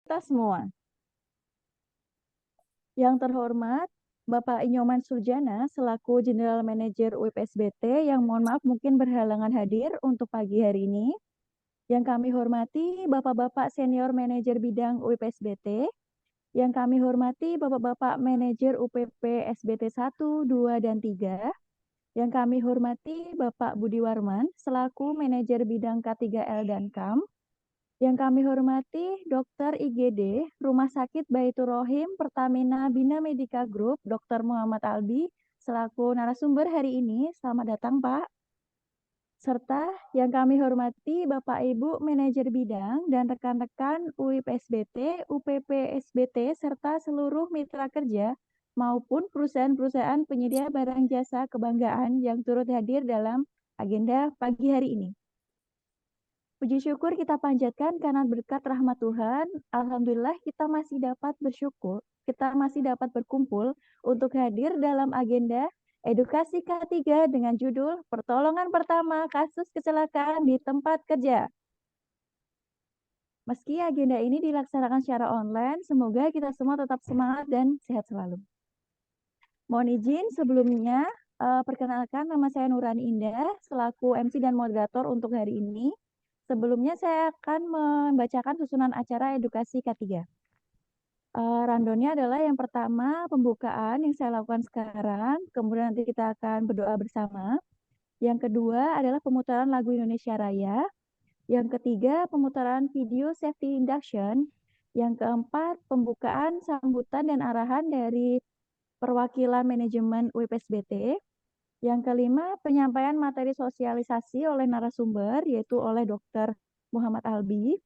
Kita semua. Yang terhormat, Bapak Inyoman Surjana selaku General Manager UIPSBT yang mohon maaf mungkin berhalangan hadir untuk pagi hari ini. Yang kami hormati Bapak-Bapak Senior Manager Bidang UIPSBT. Yang kami hormati Bapak-Bapak Manajer UPP SBT 1, 2, dan 3. Yang kami hormati Bapak Budi Warman selaku Manajer Bidang K3L dan KAM. Yang kami hormati Dr. IGD Rumah Sakit Baitur Rohim Pertamina Bina Medica Group Dr. Muhammad Albi selaku narasumber hari ini. Selamat datang Pak. Serta yang kami hormati Bapak Ibu Manajer Bidang dan rekan-rekan UIPSBT, UPP SBT serta seluruh mitra kerja maupun perusahaan-perusahaan penyedia barang jasa kebanggaan yang turut hadir dalam agenda pagi hari ini. Puji syukur kita panjatkan karena berkat rahmat Tuhan, alhamdulillah kita masih dapat bersyukur, kita masih dapat berkumpul untuk hadir dalam agenda edukasi K3 dengan judul Pertolongan Pertama Kasus Kecelakaan di Tempat Kerja. Meski agenda ini dilaksanakan secara online, semoga kita semua tetap semangat dan sehat selalu. Mohon izin sebelumnya, perkenalkan nama saya Nurani Indah, selaku MC dan moderator untuk hari ini. Sebelumnya saya akan membacakan susunan acara edukasi K3. Rundownnya adalah yang pertama pembukaan yang saya lakukan sekarang, kemudian nanti kita akan berdoa bersama. Yang kedua adalah pemutaran lagu Indonesia Raya. Yang ketiga pemutaran video safety induction. Yang keempat pembukaan sambutan dan arahan dari perwakilan manajemen UIPSBT. Yang kelima, penyampaian materi sosialisasi oleh narasumber, yaitu oleh Dr. Muhammad Albi.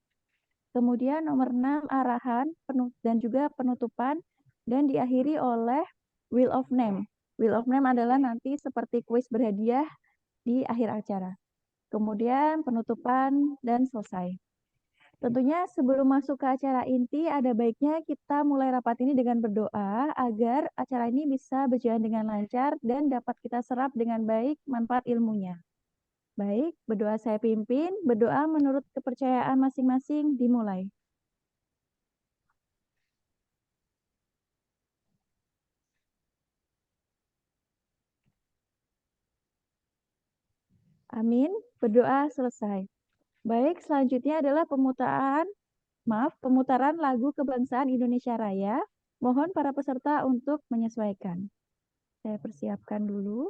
Kemudian nomor 6, arahan dan juga penutupan, dan diakhiri oleh Wheel of Name. Wheel of Name adalah nanti seperti kuis berhadiah di akhir acara. Kemudian penutupan dan selesai. Tentunya sebelum masuk ke acara inti, ada baiknya kita mulai rapat ini dengan berdoa agar acara ini bisa berjalan dengan lancar dan dapat kita serap dengan baik manfaat ilmunya. Baik, berdoa saya pimpin, berdoa menurut kepercayaan masing-masing dimulai. Amin, berdoa selesai. Baik, selanjutnya adalah pemutaran lagu Kebangsaan Indonesia Raya. Mohon para peserta untuk menyesuaikan. Saya persiapkan dulu.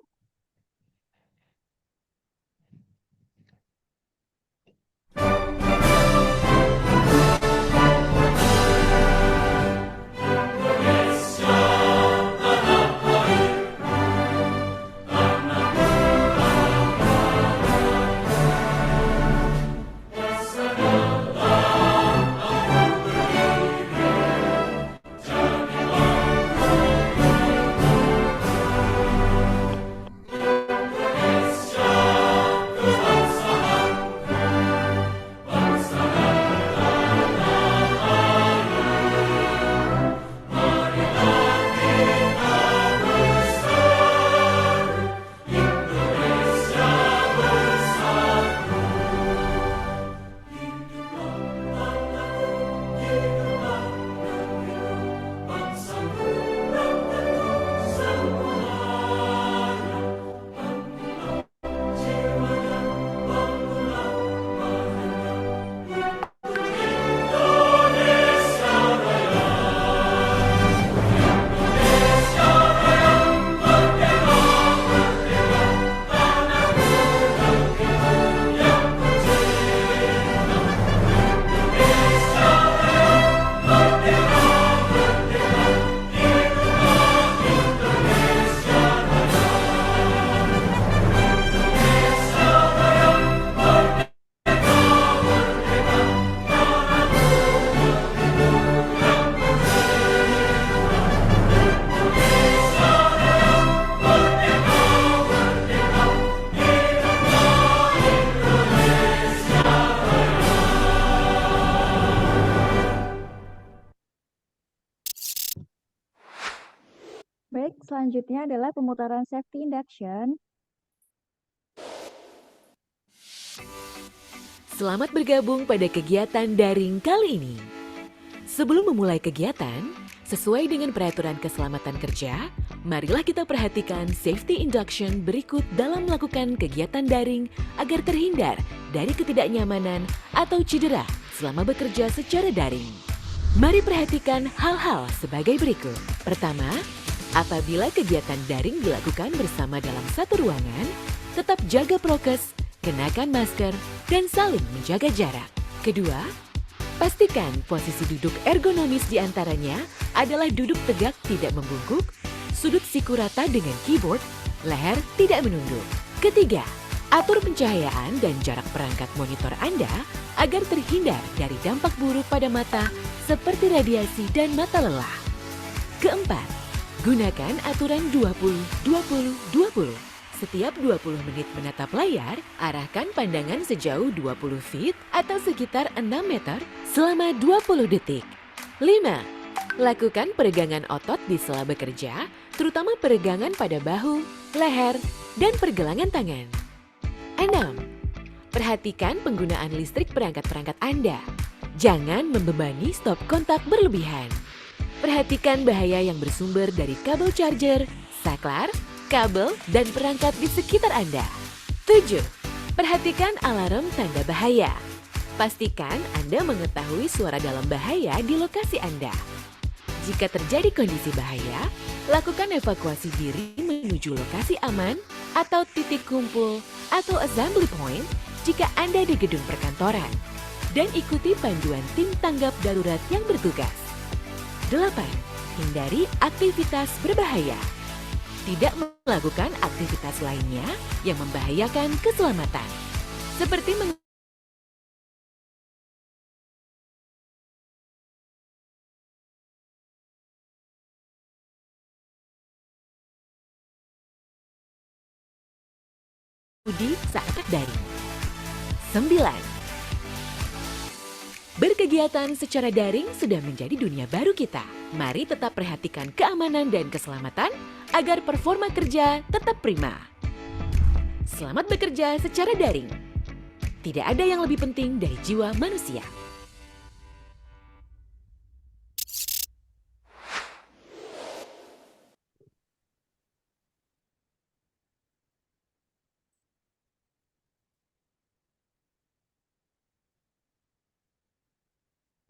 Baik, selanjutnya adalah pemutaran safety induction. Selamat bergabung pada kegiatan daring kali ini. Sebelum memulai kegiatan, sesuai dengan peraturan keselamatan kerja, marilah kita perhatikan safety induction berikut dalam melakukan kegiatan daring agar terhindar dari ketidaknyamanan atau cedera selama bekerja secara daring. Mari perhatikan hal-hal sebagai berikut. Pertama, apabila kegiatan daring dilakukan bersama dalam satu ruangan, tetap jaga prokes, kenakan masker, dan saling menjaga jarak. Kedua, pastikan posisi duduk ergonomis di antaranya adalah duduk tegak tidak membungkuk, sudut siku rata dengan keyboard, leher tidak menunduk. Ketiga, atur pencahayaan dan jarak perangkat monitor Anda agar terhindar dari dampak buruk pada mata seperti radiasi dan mata lelah. Keempat, gunakan aturan 20-20-20. Setiap 20 menit menatap layar, arahkan pandangan sejauh 20 feet atau sekitar 6 meter selama 20 detik. 5. Lakukan peregangan otot di sela bekerja, terutama peregangan pada bahu, leher, dan pergelangan tangan. 6. Perhatikan penggunaan listrik perangkat-perangkat Anda. Jangan membebani stop kontak berlebihan. Perhatikan bahaya yang bersumber dari kabel charger, saklar, kabel, dan perangkat di sekitar Anda. 7. Perhatikan alarm tanda bahaya. Pastikan Anda mengetahui suara dalam bahaya di lokasi Anda. Jika terjadi kondisi bahaya, lakukan evakuasi diri menuju lokasi aman atau titik kumpul atau assembly point jika Anda di gedung perkantoran. Dan ikuti panduan tim tanggap darurat yang bertugas. 8. Hindari aktivitas berbahaya. Tidak melakukan aktivitas lainnya yang membahayakan keselamatan, seperti mengemudi saat daring. 9. Berkegiatan secara daring sudah menjadi dunia baru kita. Mari tetap perhatikan keamanan dan keselamatan agar performa kerja tetap prima. Selamat bekerja secara daring. Tidak ada yang lebih penting dari jiwa manusia.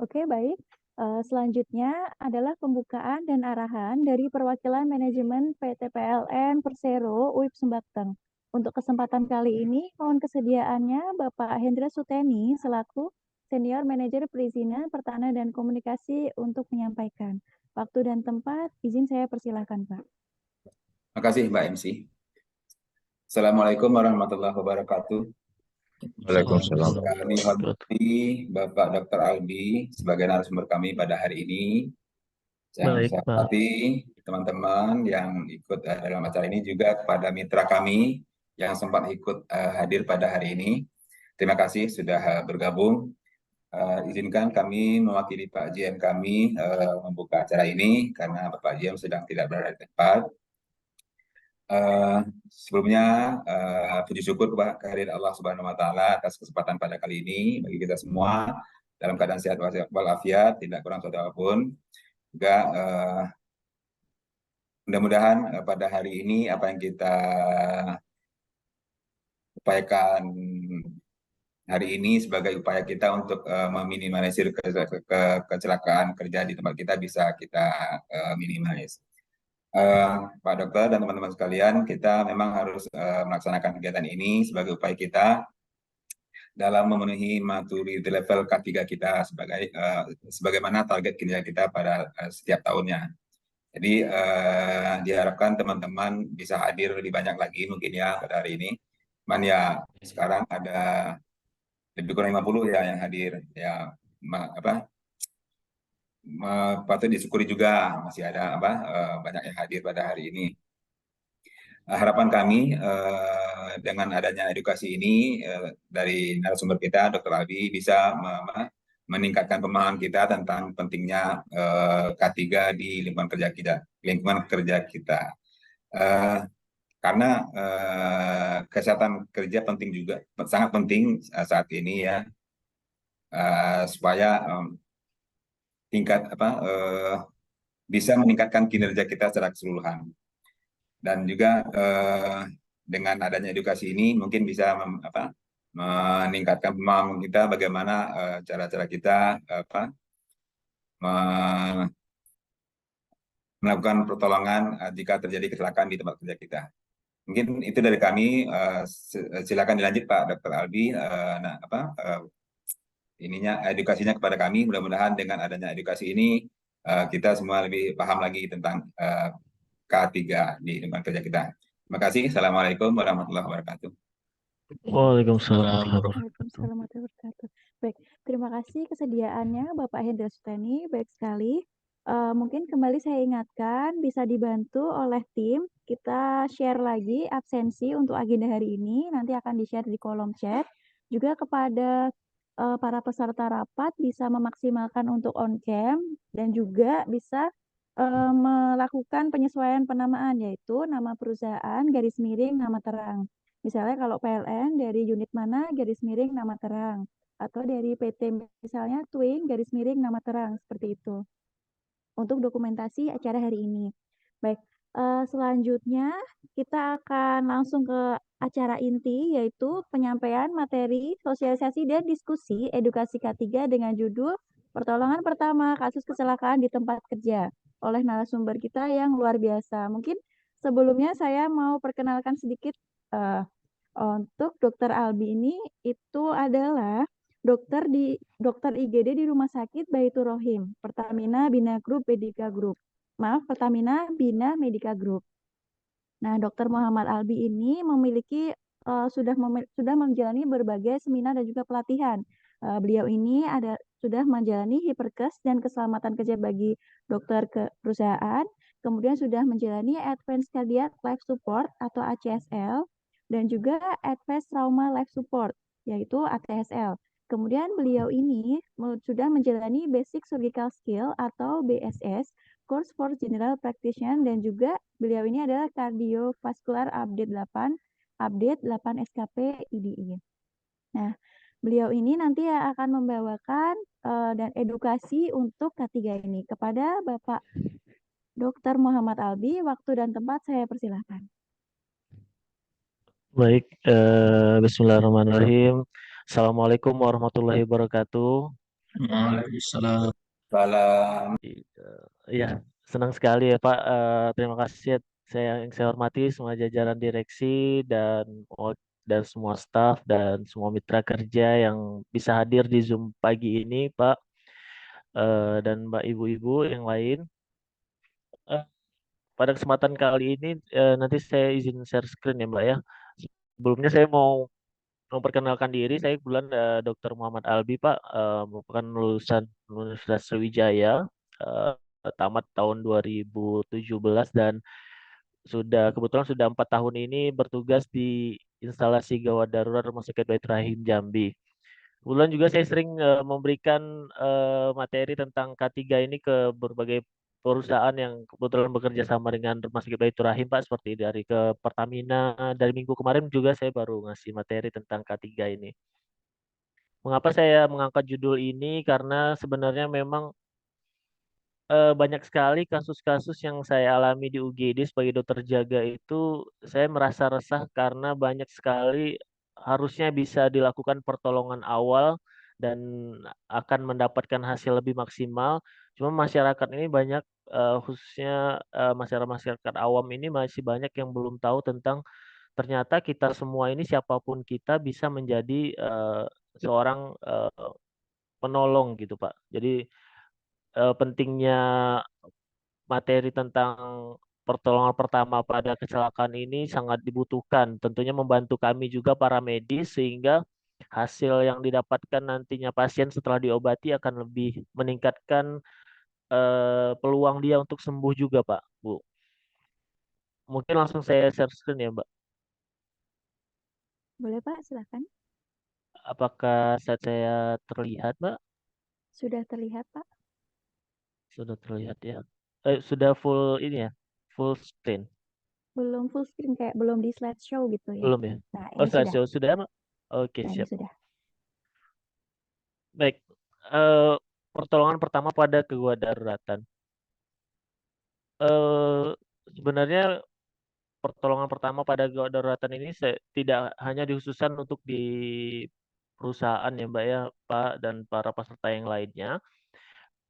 Oke, baik. Selanjutnya adalah pembukaan dan arahan dari perwakilan manajemen PT PLN Persero UIP Sumbakteng. Untuk kesempatan kali ini, mohon kesediaannya Bapak Hendra Suteni selaku Senior Manajer Perizinan Pertanahan dan Komunikasi untuk menyampaikan. Waktu dan tempat, izin saya persilahkan, Pak. Terima kasih Mbak MC. Assalamualaikum warahmatullahi wabarakatuh. Waalaikumsalam. Kami hormati Bapak Dr. Albi sebagai narasumber kami pada hari ini. Yang saya hormati teman-teman yang ikut dalam acara ini, juga kepada mitra kami yang sempat ikut hadir pada hari ini. Terima kasih sudah bergabung. Izinkan kami mewakili Pak GM kami membuka acara ini karena Bapak GM sedang tidak berada di tempat. Sebelumnya puji syukur kehadirat Allah Subhanahu wa taala atas kesempatan pada kali ini bagi kita semua dalam keadaan sehat walafiat, tidak kurang suatu apapun. Juga mudah-mudahan pada hari ini apa yang kita upayakan hari ini sebagai upaya kita untuk meminimalisir kecelakaan kerja di tempat kita bisa kita minimalis. Pak Dokter dan teman-teman sekalian, kita memang harus melaksanakan kegiatan ini sebagai upaya kita dalam memenuhi maturity level K3 kita sebagaimana target kinerja kita pada setiap tahunnya. Jadi diharapkan teman-teman bisa hadir lebih banyak lagi mungkin ya pada hari ini. Cuman ya sekarang ada lebih kurang 50 ya yang hadir. Ya patut disyukuri juga masih ada banyak yang hadir pada hari ini. Harapan kami dengan adanya edukasi ini dari narasumber kita, Dr. Albi, bisa meningkatkan pemahaman kita tentang pentingnya K3 di lingkungan kerja kita. Karena kesehatan kerja penting juga, sangat penting saat ini ya, supaya tingkat bisa meningkatkan kinerja kita secara keseluruhan. Dan juga dengan adanya edukasi ini mungkin bisa meningkatkan pemahaman kita bagaimana cara-cara kita melakukan pertolongan jika terjadi kecelakaan di tempat kerja kita. Mungkin itu dari kami. Silakan dilanjut Pak Dr. Albi. Edukasinya kepada kami. Mudah-mudahan dengan adanya edukasi ini kita semua lebih paham lagi tentang K3 di tempat kerja kita. Terima kasih. Assalamualaikum warahmatullahi wabarakatuh. Waalaikumsalam. Waalaikumsalam warahmatullahi wabarakatuh. Baik, terima kasih kesediaannya Bapak Hendra Sutani. Baik sekali. Mungkin kembali saya ingatkan bisa dibantu oleh tim. Kita share lagi absensi untuk agenda hari ini. Nanti akan di-share di kolom chat. Juga kepada para peserta rapat bisa memaksimalkan untuk on cam dan juga bisa melakukan penyesuaian penamaan yaitu nama perusahaan garis miring nama terang. Misalnya kalau PLN dari unit mana garis miring nama terang atau dari PT misalnya Twing garis miring nama terang seperti itu untuk dokumentasi acara hari ini. Baik, selanjutnya kita akan langsung ke acara inti yaitu penyampaian materi sosialisasi dan diskusi edukasi K3 dengan judul Pertolongan Pertama Kasus Kecelakaan di Tempat Kerja oleh narasumber kita yang luar biasa. Mungkin sebelumnya saya mau perkenalkan sedikit untuk Dokter Albi ini itu adalah dokter IGD di Rumah Sakit Baitur Rohim, Pertamina Bina Group Medica Group. Maaf, Pertamina Bina Medica Group. Nah, Dokter Muhammad Albi ini memiliki sudah menjalani berbagai seminar dan juga pelatihan. Beliau ini sudah menjalani hiperkes dan keselamatan kerja bagi dokter ke perusahaan, kemudian sudah menjalani Advanced Cardiac Life Support atau ACSL dan juga Advanced Trauma Life Support yaitu ATSL. Kemudian beliau ini sudah menjalani Basic Surgical Skill atau BSS Course for General Practitioner dan juga beliau ini adalah Cardiovascular Update 8 SKP IDI. Nah, beliau ini nanti akan membawakan dan edukasi untuk K3 ini kepada Bapak Dr. Muhammad Albi. Waktu dan tempat saya persilahkan. Baik, Bismillahirrahmanirrahim. Assalamualaikum warahmatullahi wabarakatuh. Waalaikumsalam. Salam. Ya, senang sekali ya Pak. Terima kasih yang saya hormati semua jajaran direksi dan semua staf dan semua mitra kerja yang bisa hadir di Zoom pagi ini, Pak. Dan Mbak Ibu-ibu yang lain. Pada kesempatan kali ini nanti saya izin share screen ya Mbak ya. Sebelumnya saya mau memperkenalkan diri. Saya kebetulan Dr. Muhammad Albi Pak, merupakan lulusan Universitas Sriwijaya, tamat tahun 2017 dan kebetulan sudah 4 tahun ini bertugas di instalasi gawat darurat Rumah Sakit Baitur Rahim Jambi. Kebetulan juga saya sering memberikan materi tentang K3 ini ke berbagai perusahaan yang kebetulan bekerja sama dengan Rumah Sakit Baitur Rahim Pak, seperti dari ke Pertamina. Dari minggu kemarin juga saya baru ngasih materi tentang K3 ini. Mengapa saya mengangkat judul ini? Karena sebenarnya memang banyak sekali kasus-kasus yang saya alami di UGD sebagai dokter jaga itu saya merasa resah karena banyak sekali harusnya bisa dilakukan pertolongan awal dan akan mendapatkan hasil lebih maksimal. Cuma masyarakat ini banyak khususnya masyarakat awam ini masih banyak yang belum tahu tentang ternyata kita semua ini siapapun kita bisa menjadi seorang penolong gitu Pak. Jadi pentingnya materi tentang pertolongan pertama pada kecelakaan ini sangat dibutuhkan. Tentunya membantu kami juga para medis sehingga hasil yang didapatkan nantinya pasien setelah diobati akan lebih meningkatkan peluang dia untuk sembuh juga, Pak, Bu. Mungkin langsung saya share screen ya, Mbak. Boleh Pak, silakan. Apakah saya terlihat, Mbak? Sudah terlihat Pak? Sudah terlihat ya. Sudah full ini ya, full screen. Belum full screen kayak belum di slideshow gitu ya. Belum ya? Nah, Oh, ini sudah. sudah, Mbak? Oke, Nah, ini siap. sudah. Baik, Pertolongan pertama pada gawat daruratan. Eh, Sebenarnya pertolongan pertama pada gawat daruratan ini tidak hanya dikhususkan untuk di perusahaan ya Mbak ya, Pak, dan para peserta yang lainnya.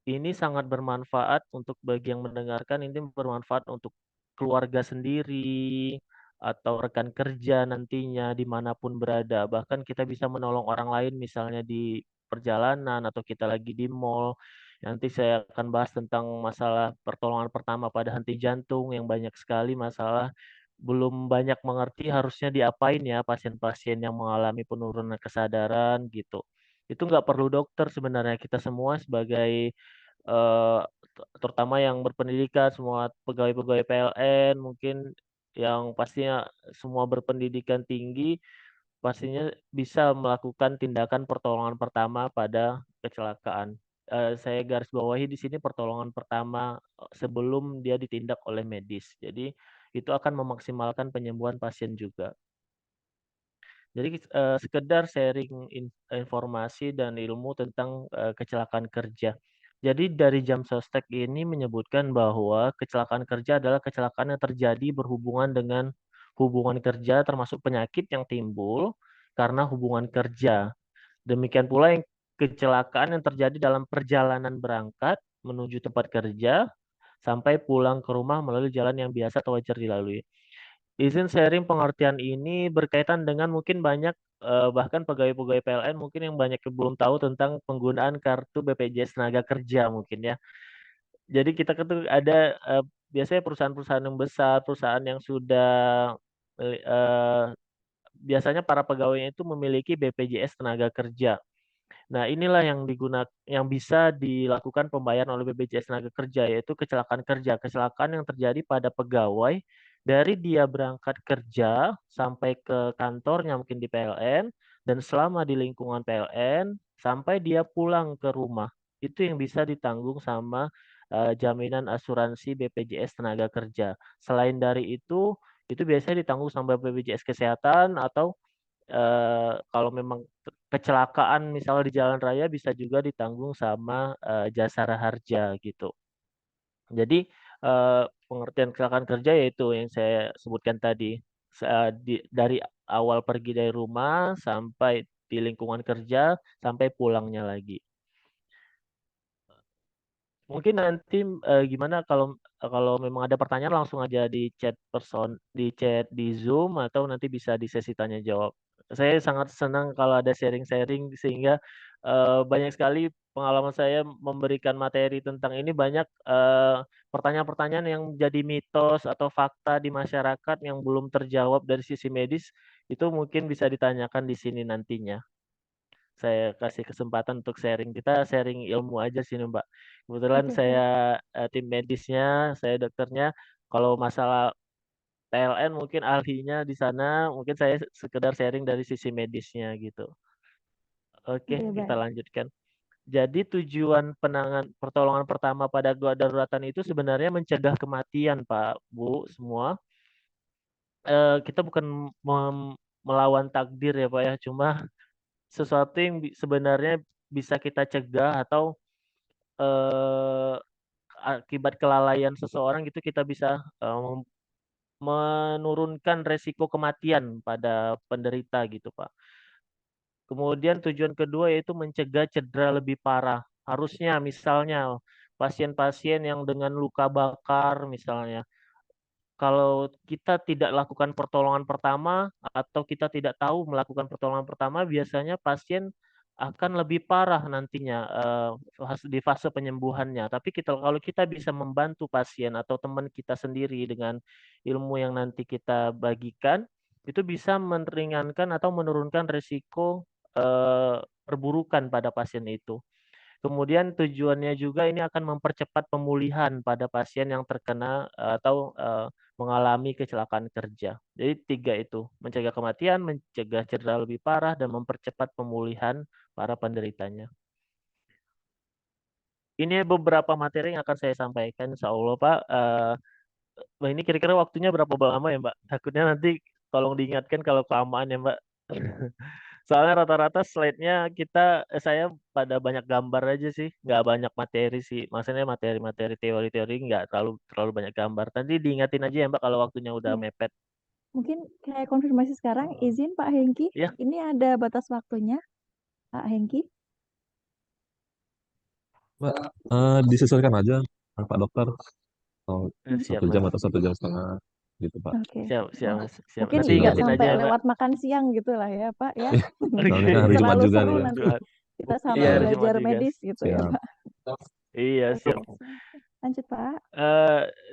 Ini sangat bermanfaat untuk bagi yang mendengarkan, ini bermanfaat untuk keluarga sendiri, atau rekan kerja nantinya dimanapun berada. Bahkan kita bisa menolong orang lain misalnya di perjalanan atau kita lagi di mall. Nanti saya akan bahas tentang masalah pertolongan pertama pada henti jantung yang banyak sekali masalah belum banyak mengerti harusnya diapain ya pasien-pasien yang mengalami penurunan kesadaran gitu. Itu nggak perlu dokter sebenarnya, kita semua sebagai terutama yang berpendidikan, semua pegawai-pegawai PLN mungkin yang pastinya semua berpendidikan tinggi, pastinya bisa melakukan tindakan pertolongan pertama pada kecelakaan. Saya garis bawahi di sini pertolongan pertama, sebelum dia ditindak oleh medis. Jadi itu akan memaksimalkan penyembuhan pasien juga. Jadi, sekedar sharing informasi dan ilmu tentang, kecelakaan kerja. Jadi dari Jam Sostek ini menyebutkan bahwa kecelakaan kerja adalah kecelakaan yang terjadi berhubungan dengan hubungan kerja termasuk penyakit yang timbul karena hubungan kerja. Demikian pula yang kecelakaan yang terjadi dalam perjalanan berangkat menuju tempat kerja sampai pulang ke rumah melalui jalan yang biasa atau wajar dilalui. Izin sharing pengertian ini berkaitan dengan mungkin banyak, bahkan pegawai-pegawai PLN mungkin yang banyak yang belum tahu tentang penggunaan kartu BPJS Tenaga Kerja mungkin ya. Jadi kita kan tuh ada, biasanya perusahaan-perusahaan yang besar, perusahaan yang sudah, biasanya para pegawainya itu memiliki BPJS Tenaga Kerja. Nah, inilah yang bisa dilakukan pembayaran oleh BPJS Tenaga Kerja, yaitu kecelakaan kerja. Kecelakaan yang terjadi pada pegawai dari dia berangkat kerja sampai ke kantornya mungkin di PLN dan selama di lingkungan PLN sampai dia pulang ke rumah. Itu yang bisa ditanggung sama jaminan asuransi BPJS Tenaga Kerja. Selain dari itu biasanya ditanggung sama BPJS Kesehatan atau kalau memang kecelakaan misalnya di jalan raya bisa juga ditanggung sama, Jasara Harja gitu. Jadi, pengertian kecelakaan kerja yaitu yang saya sebutkan tadi, dari awal pergi dari rumah sampai di lingkungan kerja, sampai pulangnya lagi. Mungkin nanti, gimana kalau memang ada pertanyaan langsung aja di chat di Zoom atau nanti bisa di sesi tanya jawab. Saya sangat senang kalau ada sharing-sharing sehingga, banyak sekali pengalaman saya memberikan materi tentang ini banyak, pertanyaan-pertanyaan yang jadi mitos atau fakta di masyarakat yang belum terjawab dari sisi medis, itu mungkin bisa ditanyakan di sini nantinya. Saya kasih kesempatan untuk sharing. Kita sharing ilmu aja sini, Mbak. Kebetulan Oke, siap. saya, tim medisnya, saya dokternya. Kalau masalah PLN mungkin ahlinya di sana, mungkin saya sekedar sharing dari sisi medisnya gitu. Oke, Oke, kita baik. lanjutkan. Jadi tujuan pertolongan pertama pada gawat daruratan itu sebenarnya mencegah kematian, Pak, Bu, semua. Kita bukan melawan takdir ya, Pak, ya, cuma sesuatu yang sebenarnya bisa kita cegah atau Eee, akibat kelalaian seseorang gitu kita bisa, menurunkan resiko kematian pada penderita gitu, Pak. Kemudian tujuan kedua yaitu mencegah cedera lebih parah. Harusnya misalnya pasien-pasien yang dengan luka bakar misalnya, kalau kita tidak lakukan pertolongan pertama atau kita tidak tahu melakukan pertolongan pertama, biasanya pasien akan lebih parah nantinya, di fase penyembuhannya. Tapi kalau kita bisa membantu pasien atau teman kita sendiri dengan ilmu yang nanti kita bagikan, itu bisa meringankan atau menurunkan resiko, perburukan pada pasien itu. Kemudian tujuannya juga ini akan mempercepat pemulihan pada pasien yang terkena, atau, mengalami kecelakaan kerja. Jadi 3 itu, mencegah kematian, mencegah cedera lebih parah, dan mempercepat pemulihan para penderitanya. Ini beberapa materi yang akan saya sampaikan insyaallah, Pak, wah ini kira-kira waktunya berapa lama ya, Mbak? Takutnya nanti tolong diingatkan kalau kelamaan ya, Mbak. Soalnya rata-rata slide-nya saya pada banyak gambar aja sih, nggak banyak materi sih. Maksudnya materi-materi teori-teori nggak terlalu terlalu banyak gambar. Nanti diingatin aja ya Mbak kalau waktunya udah Iya. mepet. Mungkin kayak konfirmasi sekarang, izin Pak Hengki, Ya, ini ada batas waktunya, Pak Hengki. Mbak, disesuaikan aja Pak Dokter. Oh, siap 1 jam Mas. atau 1 jam setengah gitu Pak. Oke. Siap, siap Wah, Mas. Siap. mungkin Nanti nggak ingatin Bismillah. aja sampai ya Mbak. lewat makan siang gitu lah ya Pak ya. Soalnya kan hari Jumat Terlalu juga seru nih ya. nanti Jumat. kita sampai Iya, Nah, hari Jumat belajar juga. medis gitu ya siap. Pak. Iya, Oke, siap. lanjut Pak.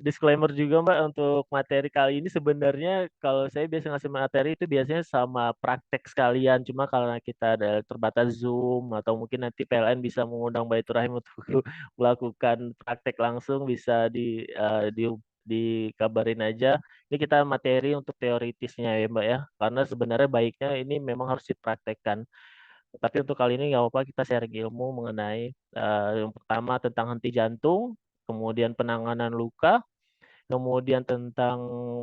Disclaimer juga Mbak untuk materi kali ini sebenarnya kalau saya biasa ngasih materi itu biasanya sama praktek sekalian. Cuma kalau kita ada terbatas Zoom atau mungkin nanti PLN bisa mengundang Baitur Rahim untuk melakukan praktek langsung bisa dikabarin aja. Ini kita materi untuk teoritisnya ya Mbak ya. Karena sebenarnya baiknya ini memang harus dipraktekkan. Tapi untuk kali ini nggak apa-apa kita sharing ilmu mengenai yang pertama tentang henti jantung, kemudian penanganan luka, kemudian tentang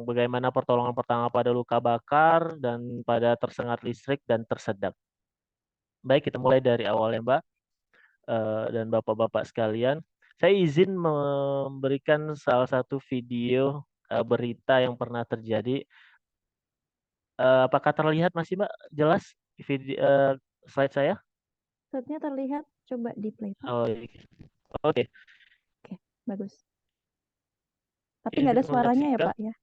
bagaimana pertolongan pertama pada luka bakar dan pada tersengat listrik dan tersedak. Baik, kita mulai dari awal ya Mbak dan Bapak-Bapak sekalian. Saya izin memberikan salah satu video berita yang pernah terjadi. Apakah terlihat masih Mbak jelas video slide saya? Slide-nya terlihat, coba di play Pak. Oh, oke. Oke, bagus. Tapi Izin nggak ada suaranya ya menyaksikan. Pak ya?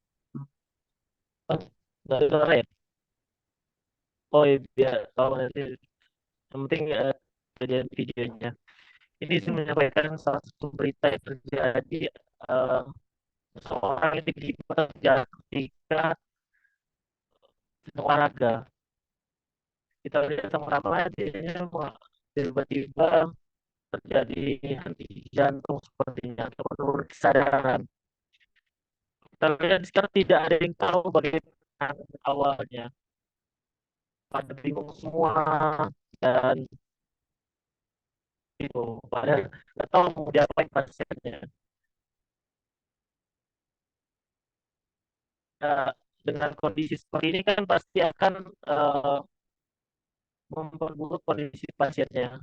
Oh, nggak ada suara ya? Oh iya, kalau nanti yang penting kejadian videonya. Ini saya Oke. menyampaikan salah satu berita yang terjadi eh, seorang ini dipekerja ketika sedang olahraga. Kita lihat sama-sama dia tiba-tiba terjadi henti jantung sepertinya atau penurunan kesadaran. Kita lihat sekarang tidak ada yang tahu bagaimana awalnya. Pada bingung semua dan itu padahal nggak tahu mau diapain pasiennya. Nah, dengan kondisi seperti ini kan pasti akan memperburuk kondisi pasiennya.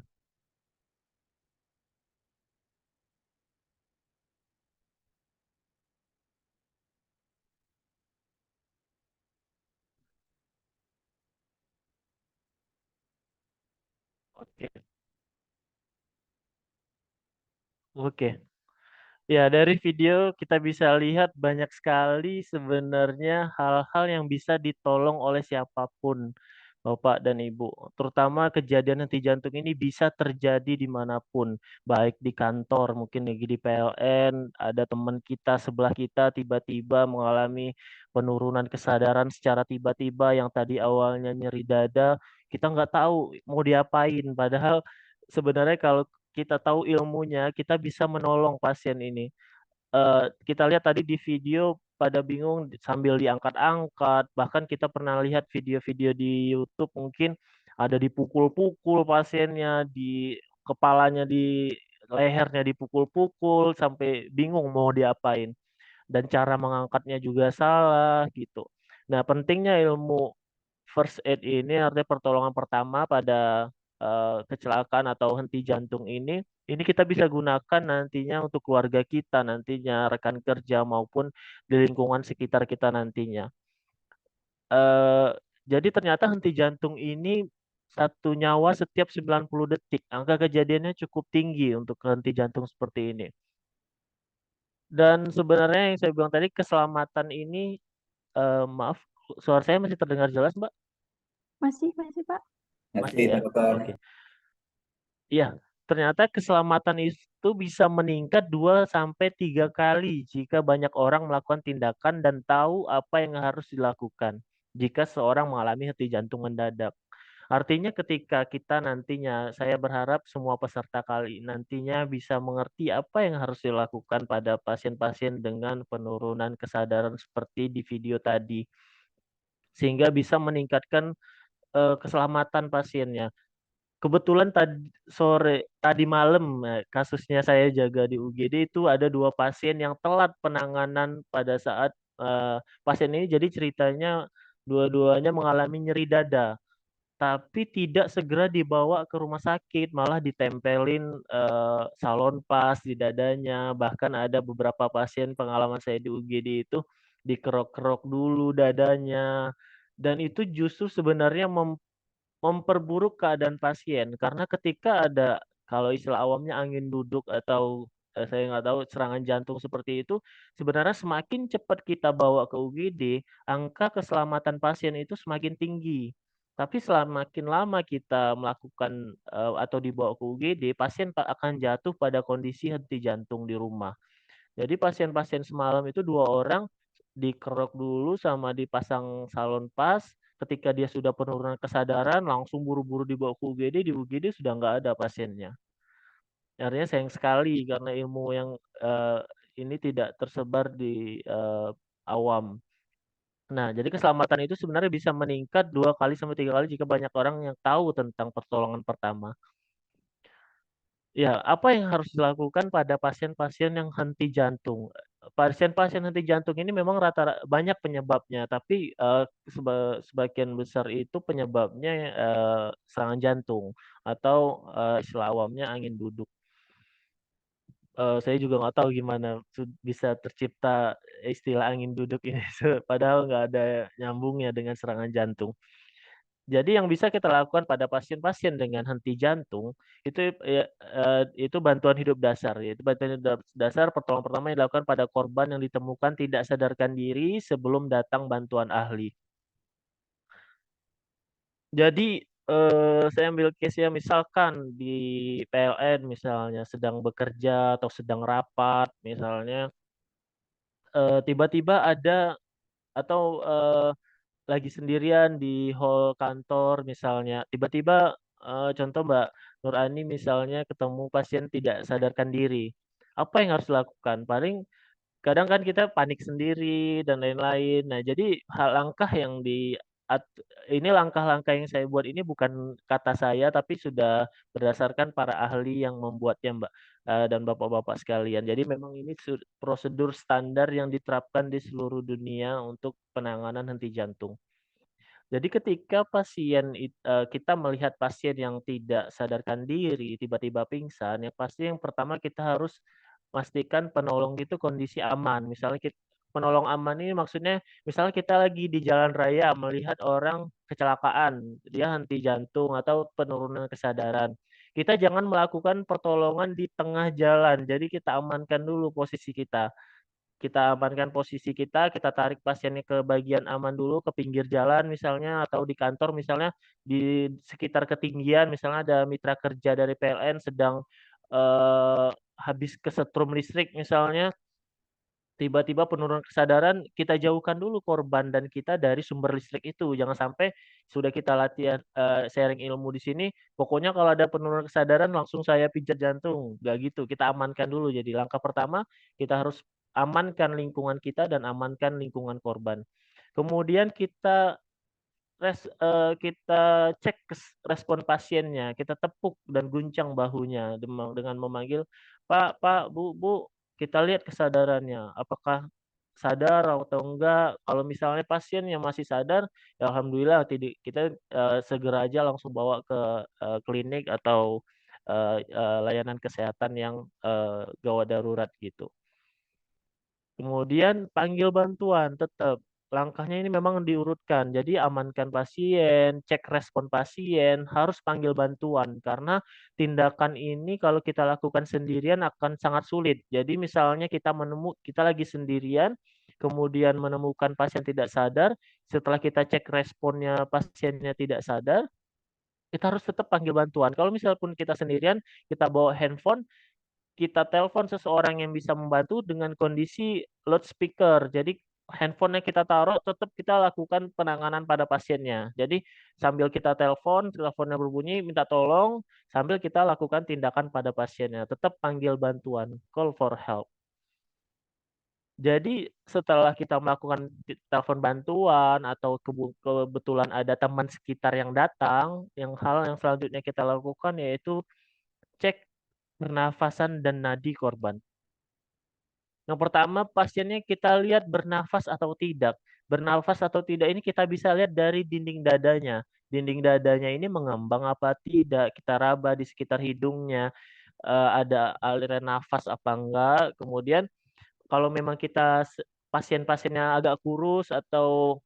Oke, oke. Ya, dari video kita bisa lihat banyak sekali sebenarnya hal-hal yang bisa ditolong oleh siapapun, Bapak dan Ibu. Terutama kejadian henti jantung ini bisa terjadi dimanapun, baik di kantor, mungkin lagi di PLN, ada teman kita sebelah kita tiba-tiba mengalami penurunan kesadaran secara tiba-tiba yang tadi awalnya nyeri dada, kita nggak tahu mau diapain. Padahal sebenarnya kalau kita tahu ilmunya, kita bisa menolong pasien ini. Kita lihat tadi di video pada bingung sambil diangkat-angkat, bahkan kita pernah lihat video-video di YouTube mungkin ada dipukul-pukul pasiennya, di kepalanya, di lehernya dipukul-pukul sampai bingung mau diapain dan cara mengangkatnya juga salah gitu. Nah, pentingnya ilmu first aid ini artinya pertolongan pertama pada kecelakaan atau henti jantung ini kita bisa gunakan nantinya untuk keluarga kita nantinya, rekan kerja maupun di lingkungan sekitar kita nantinya. Eh, jadi ternyata henti jantung ini satu nyawa setiap 90 detik. Angka kejadiannya cukup tinggi untuk henti jantung seperti ini. Dan sebenarnya yang saya bilang tadi keselamatan ini, maaf, suara saya masih terdengar jelas, Mbak? Masih Pak? Masih Masih ya? Pak Dokter. Oke. Iya, ternyata keselamatan itu bisa meningkat 2 sampai 3 kali jika banyak orang melakukan tindakan dan tahu apa yang harus dilakukan jika seorang mengalami henti jantung mendadak. Artinya ketika kita nantinya, saya berharap semua peserta kali nantinya bisa mengerti apa yang harus dilakukan pada pasien-pasien dengan penurunan kesadaran seperti di video tadi, sehingga bisa meningkatkan keselamatan pasiennya. Kebetulan tadi malam kasusnya saya jaga di UGD itu ada 2 pasien yang telat penanganan pada saat pasien ini jadi ceritanya dua-duanya mengalami nyeri dada. tapi tidak segera dibawa ke rumah sakit, malah ditempelin salon pas di dadanya. Bahkan ada beberapa pasien pengalaman saya di UGD itu dikerok-kerok dulu dadanya, dan itu justru sebenarnya memperburuk keadaan pasien karena ketika ada, kalau istilah awamnya, angin duduk atau saya nggak tahu, serangan jantung seperti itu, sebenarnya semakin cepat kita bawa ke UGD, angka keselamatan pasien itu semakin tinggi. Tapi semakin lama kita melakukan atau dibawa ke UGD, pasien akan jatuh pada kondisi henti jantung di rumah. Jadi pasien-pasien semalam itu 2 orang dikerok dulu sama dipasang salon pas, ketika dia sudah penurunan kesadaran langsung buru-buru dibawa ke UGD, di UGD sudah nggak ada pasiennya. Artinya sayang sekali karena ilmu yang ini tidak tersebar di awam. Nah, jadi keselamatan itu sebenarnya bisa meningkat 2 kali sampai 3 kali jika banyak orang yang tahu tentang pertolongan pertama. Ya, apa yang harus dilakukan pada pasien-pasien yang henti jantung? Pasien-pasien henti jantung ini memang banyak penyebabnya, tapi sebagian besar itu penyebabnya serangan jantung atau istilah awamnya angin duduk. Saya juga nggak tahu gimana bisa tercipta istilah angin duduk ini, padahal nggak ada nyambungnya dengan serangan jantung. Jadi yang bisa kita lakukan pada pasien-pasien dengan henti jantung itu ya, itu bantuan hidup dasar, yaitu bantuan hidup dasar pertolongan pertama yang dilakukan pada korban yang ditemukan tidak sadarkan diri sebelum datang bantuan ahli. Jadi saya ambil case ya, misalkan di PLN misalnya sedang bekerja atau sedang rapat misalnya, tiba-tiba ada atau lagi sendirian di hall kantor misalnya, tiba-tiba, contoh Mbak Nurani misalnya ketemu pasien tidak sadarkan diri. Apa yang harus dilakukan? Paling kadang kan kita panik sendiri dan lain-lain. Nah, jadi langkah yang ini langkah-langkah yang saya buat ini bukan kata saya, tapi sudah berdasarkan para ahli yang membuatnya, Mbak, dan bapak-bapak sekalian. Jadi memang ini prosedur standar yang diterapkan di seluruh dunia untuk penanganan henti jantung. Jadi ketika kita melihat pasien yang tidak sadarkan diri, tiba-tiba pingsan, yang pasti yang pertama kita harus pastikan penolong itu kondisi aman. Misalnya penolong aman ini maksudnya misalnya kita lagi di jalan raya melihat orang kecelakaan, dia henti jantung atau penurunan kesadaran. Kita jangan melakukan pertolongan di tengah jalan. Jadi kita amankan dulu posisi kita. Kita amankan posisi kita tarik pasiennya ke bagian aman dulu, ke pinggir jalan misalnya, atau di kantor misalnya, di sekitar ketinggian, misalnya ada mitra kerja dari PLN sedang, habis kesetrum listrik misalnya, tiba-tiba penurunan kesadaran, kita jauhkan dulu korban dan kita dari sumber listrik itu. Jangan sampai sudah kita latihan, sharing ilmu di sini, pokoknya kalau ada penurunan kesadaran langsung saya pijat jantung, nggak gitu, kita amankan dulu. Jadi langkah pertama, kita harus amankan lingkungan kita dan amankan lingkungan korban. Kemudian kita cek respon pasiennya, kita tepuk dan guncang bahunya dengan memanggil, "Pak Pak, Bu Bu, kita lihat kesadarannya, apakah sadar atau enggak?" Kalau misalnya pasien yang masih sadar, ya alhamdulillah kita, segera aja langsung bawa ke, klinik atau, layanan kesehatan yang, gawat darurat gitu. Kemudian panggil bantuan tetap. Langkahnya ini memang diurutkan. Jadi amankan pasien, cek respon pasien, harus panggil bantuan karena tindakan ini kalau kita lakukan sendirian akan sangat sulit. Jadi misalnya kita lagi sendirian, kemudian menemukan pasien tidak sadar, setelah kita cek responnya pasiennya tidak sadar, kita harus tetap panggil bantuan. Kalau misal pun kita sendirian, kita bawa handphone, kita telepon seseorang yang bisa membantu dengan kondisi loudspeaker. Jadi handphonenya kita taruh, tetap kita lakukan penanganan pada pasiennya. Jadi sambil kita telepon, teleponnya berbunyi, minta tolong, sambil kita lakukan tindakan pada pasiennya. Tetap panggil bantuan, call for help. Jadi setelah kita melakukan telepon bantuan atau kebetulan ada teman sekitar yang datang, hal yang selanjutnya kita lakukan yaitu cek pernafasan dan nadi korban. Yang pertama, pasiennya kita lihat bernafas atau tidak. Bernafas atau tidak ini kita bisa lihat dari dinding dadanya. dinding dadanya ini mengembang apa tidak, kita raba di sekitar hidungnya, ada aliran nafas apa enggak, kemudian kalau memang kita pasien-pasiennya agak kurus atau,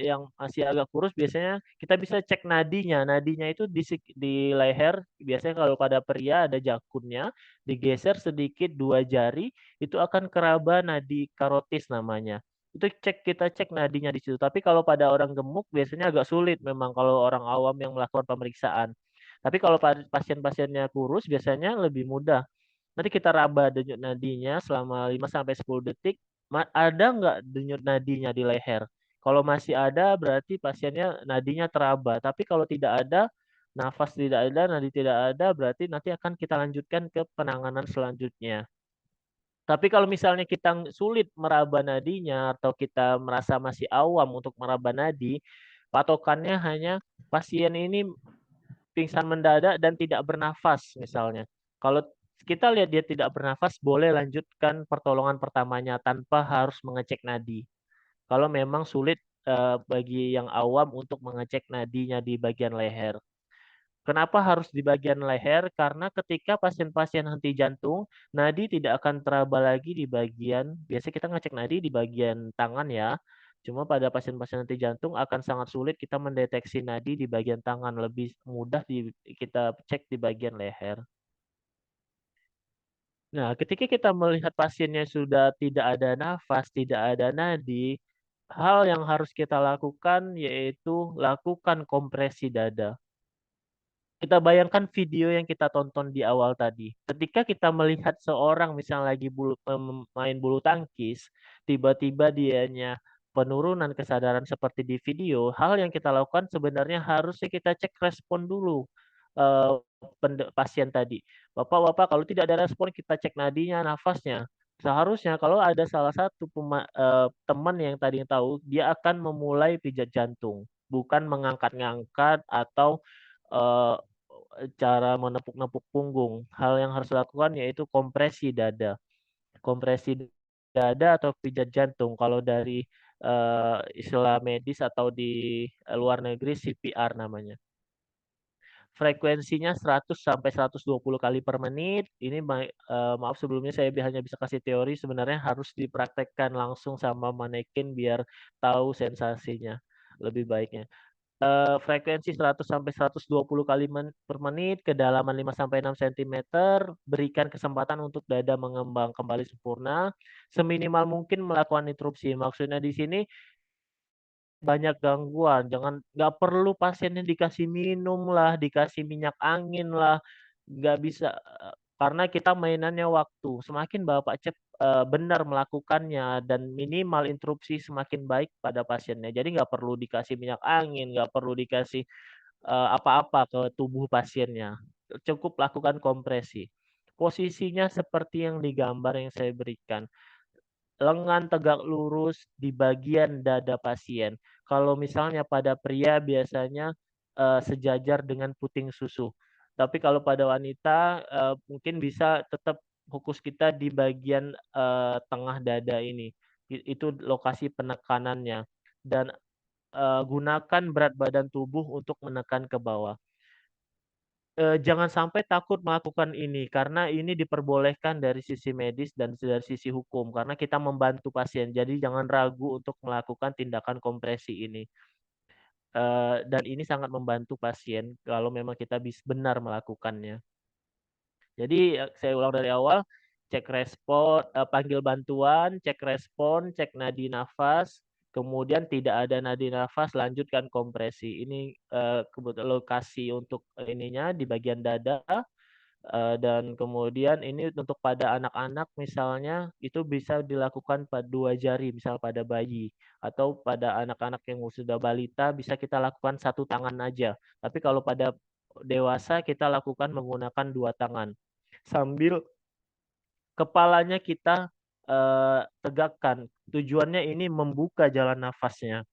yang masih agak kurus biasanya kita bisa cek nadinya. Nadinya itu di leher, biasanya kalau pada pria ada jakunnya, digeser sedikit 2 jari, itu akan keraba nadi karotis namanya. Itu kita cek nadinya di situ. Tapi kalau pada orang gemuk biasanya agak sulit memang kalau orang awam yang melakukan pemeriksaan. Tapi kalau pasien-pasiennya kurus biasanya lebih mudah. Nanti kita raba denyut nadinya selama 5 sampai 10 detik, ada nggak denyut nadinya di leher? Kalau masih ada berarti pasiennya nadinya teraba, tapi kalau tidak ada, nafas tidak ada, nadi tidak ada, berarti nanti akan kita lanjutkan ke penanganan selanjutnya. Tapi kalau misalnya kita sulit meraba nadinya atau kita merasa masih awam untuk meraba nadi, patokannya hanya pasien ini pingsan mendadak dan tidak bernafas misalnya. Kalau kita lihat dia tidak bernafas, boleh lanjutkan pertolongan pertamanya tanpa harus mengecek nadi. Kalau memang sulit bagi yang awam untuk mengecek nadinya di bagian leher. Kenapa harus di bagian leher? Karena ketika pasien-pasien henti jantung, nadi tidak akan teraba lagi di bagian, biasanya kita ngecek nadi di bagian tangan ya. Cuma pada pasien-pasien henti jantung akan sangat sulit kita mendeteksi nadi di bagian tangan, lebih mudah kita cek di bagian leher. Nah, ketika kita melihat pasiennya sudah tidak ada nafas, tidak ada nadi, hal yang harus kita lakukan yaitu lakukan kompresi dada. Kita bayangkan video yang kita tonton di awal tadi. Ketika kita melihat seorang misalnya lagi main bulu tangkis, tiba-tiba dianya penurunan kesadaran seperti di video, hal yang kita lakukan sebenarnya harusnya kita cek respon dulu eh, pasien tadi. Bapak-bapak kalau tidak ada respon kita cek nadinya, nafasnya. Seharusnya kalau ada salah satu teman yang tadi tahu, dia akan memulai pijat jantung, bukan mengangkat-ngangkat atau eh, cara menepuk-nepuk punggung. Hal yang harus dilakukan yaitu kompresi dada. Kompresi dada atau pijat jantung. Kalau dari istilah medis atau di luar negeri CPR namanya. Frekuensinya 100 sampai 120 kali per menit. Ini maaf sebelumnya saya hanya bisa kasih teori, sebenarnya harus dipraktekkan langsung sama manekin biar tahu sensasinya lebih baiknya. Frekuensi 100 sampai 120 kali per menit, kedalaman 5 sampai 6 cm, berikan kesempatan untuk dada mengembang kembali sempurna, seminimal mungkin melakukan interupsi. Maksudnya di sini banyak gangguan, nggak perlu pasiennya dikasih minum lah, dikasih minyak angin lah, nggak bisa, karena kita mainannya waktu. Semakin Bapak benar melakukannya dan minimal interupsi semakin baik pada pasiennya. Jadi nggak perlu dikasih minyak angin, nggak perlu dikasih apa-apa ke tubuh pasiennya. Cukup lakukan kompresi. Posisinya seperti yang digambar yang saya berikan. Lengan tegak lurus di bagian dada pasien. Kalau misalnya pada pria biasanya sejajar dengan puting susu. Tapi kalau pada wanita mungkin bisa tetap fokus kita di bagian tengah dada ini. Itu lokasi penekanannya. Dan gunakan berat badan tubuh untuk menekan ke bawah. Jangan sampai takut melakukan ini, karena ini diperbolehkan dari sisi medis dan dari sisi hukum, karena kita membantu pasien. Jadi jangan ragu untuk melakukan tindakan kompresi ini. Dan ini sangat membantu pasien kalau memang kita benar melakukannya. Jadi saya ulang dari awal, cek respon, panggil bantuan, cek respon, cek nadi nafas, kemudian tidak ada nadi nafas, lanjutkan kompresi. Ini kebetulan lokasi untuk ininya di bagian dada. Dan kemudian ini untuk pada anak-anak misalnya itu bisa dilakukan pada 2 jari, misal pada bayi atau pada anak-anak yang sudah balita bisa kita lakukan 1 tangan aja. Tapi kalau pada dewasa kita lakukan menggunakan 2 tangan. Sambil kepalanya kita tegakkan. Tujuannya ini membuka jalan nafasnya.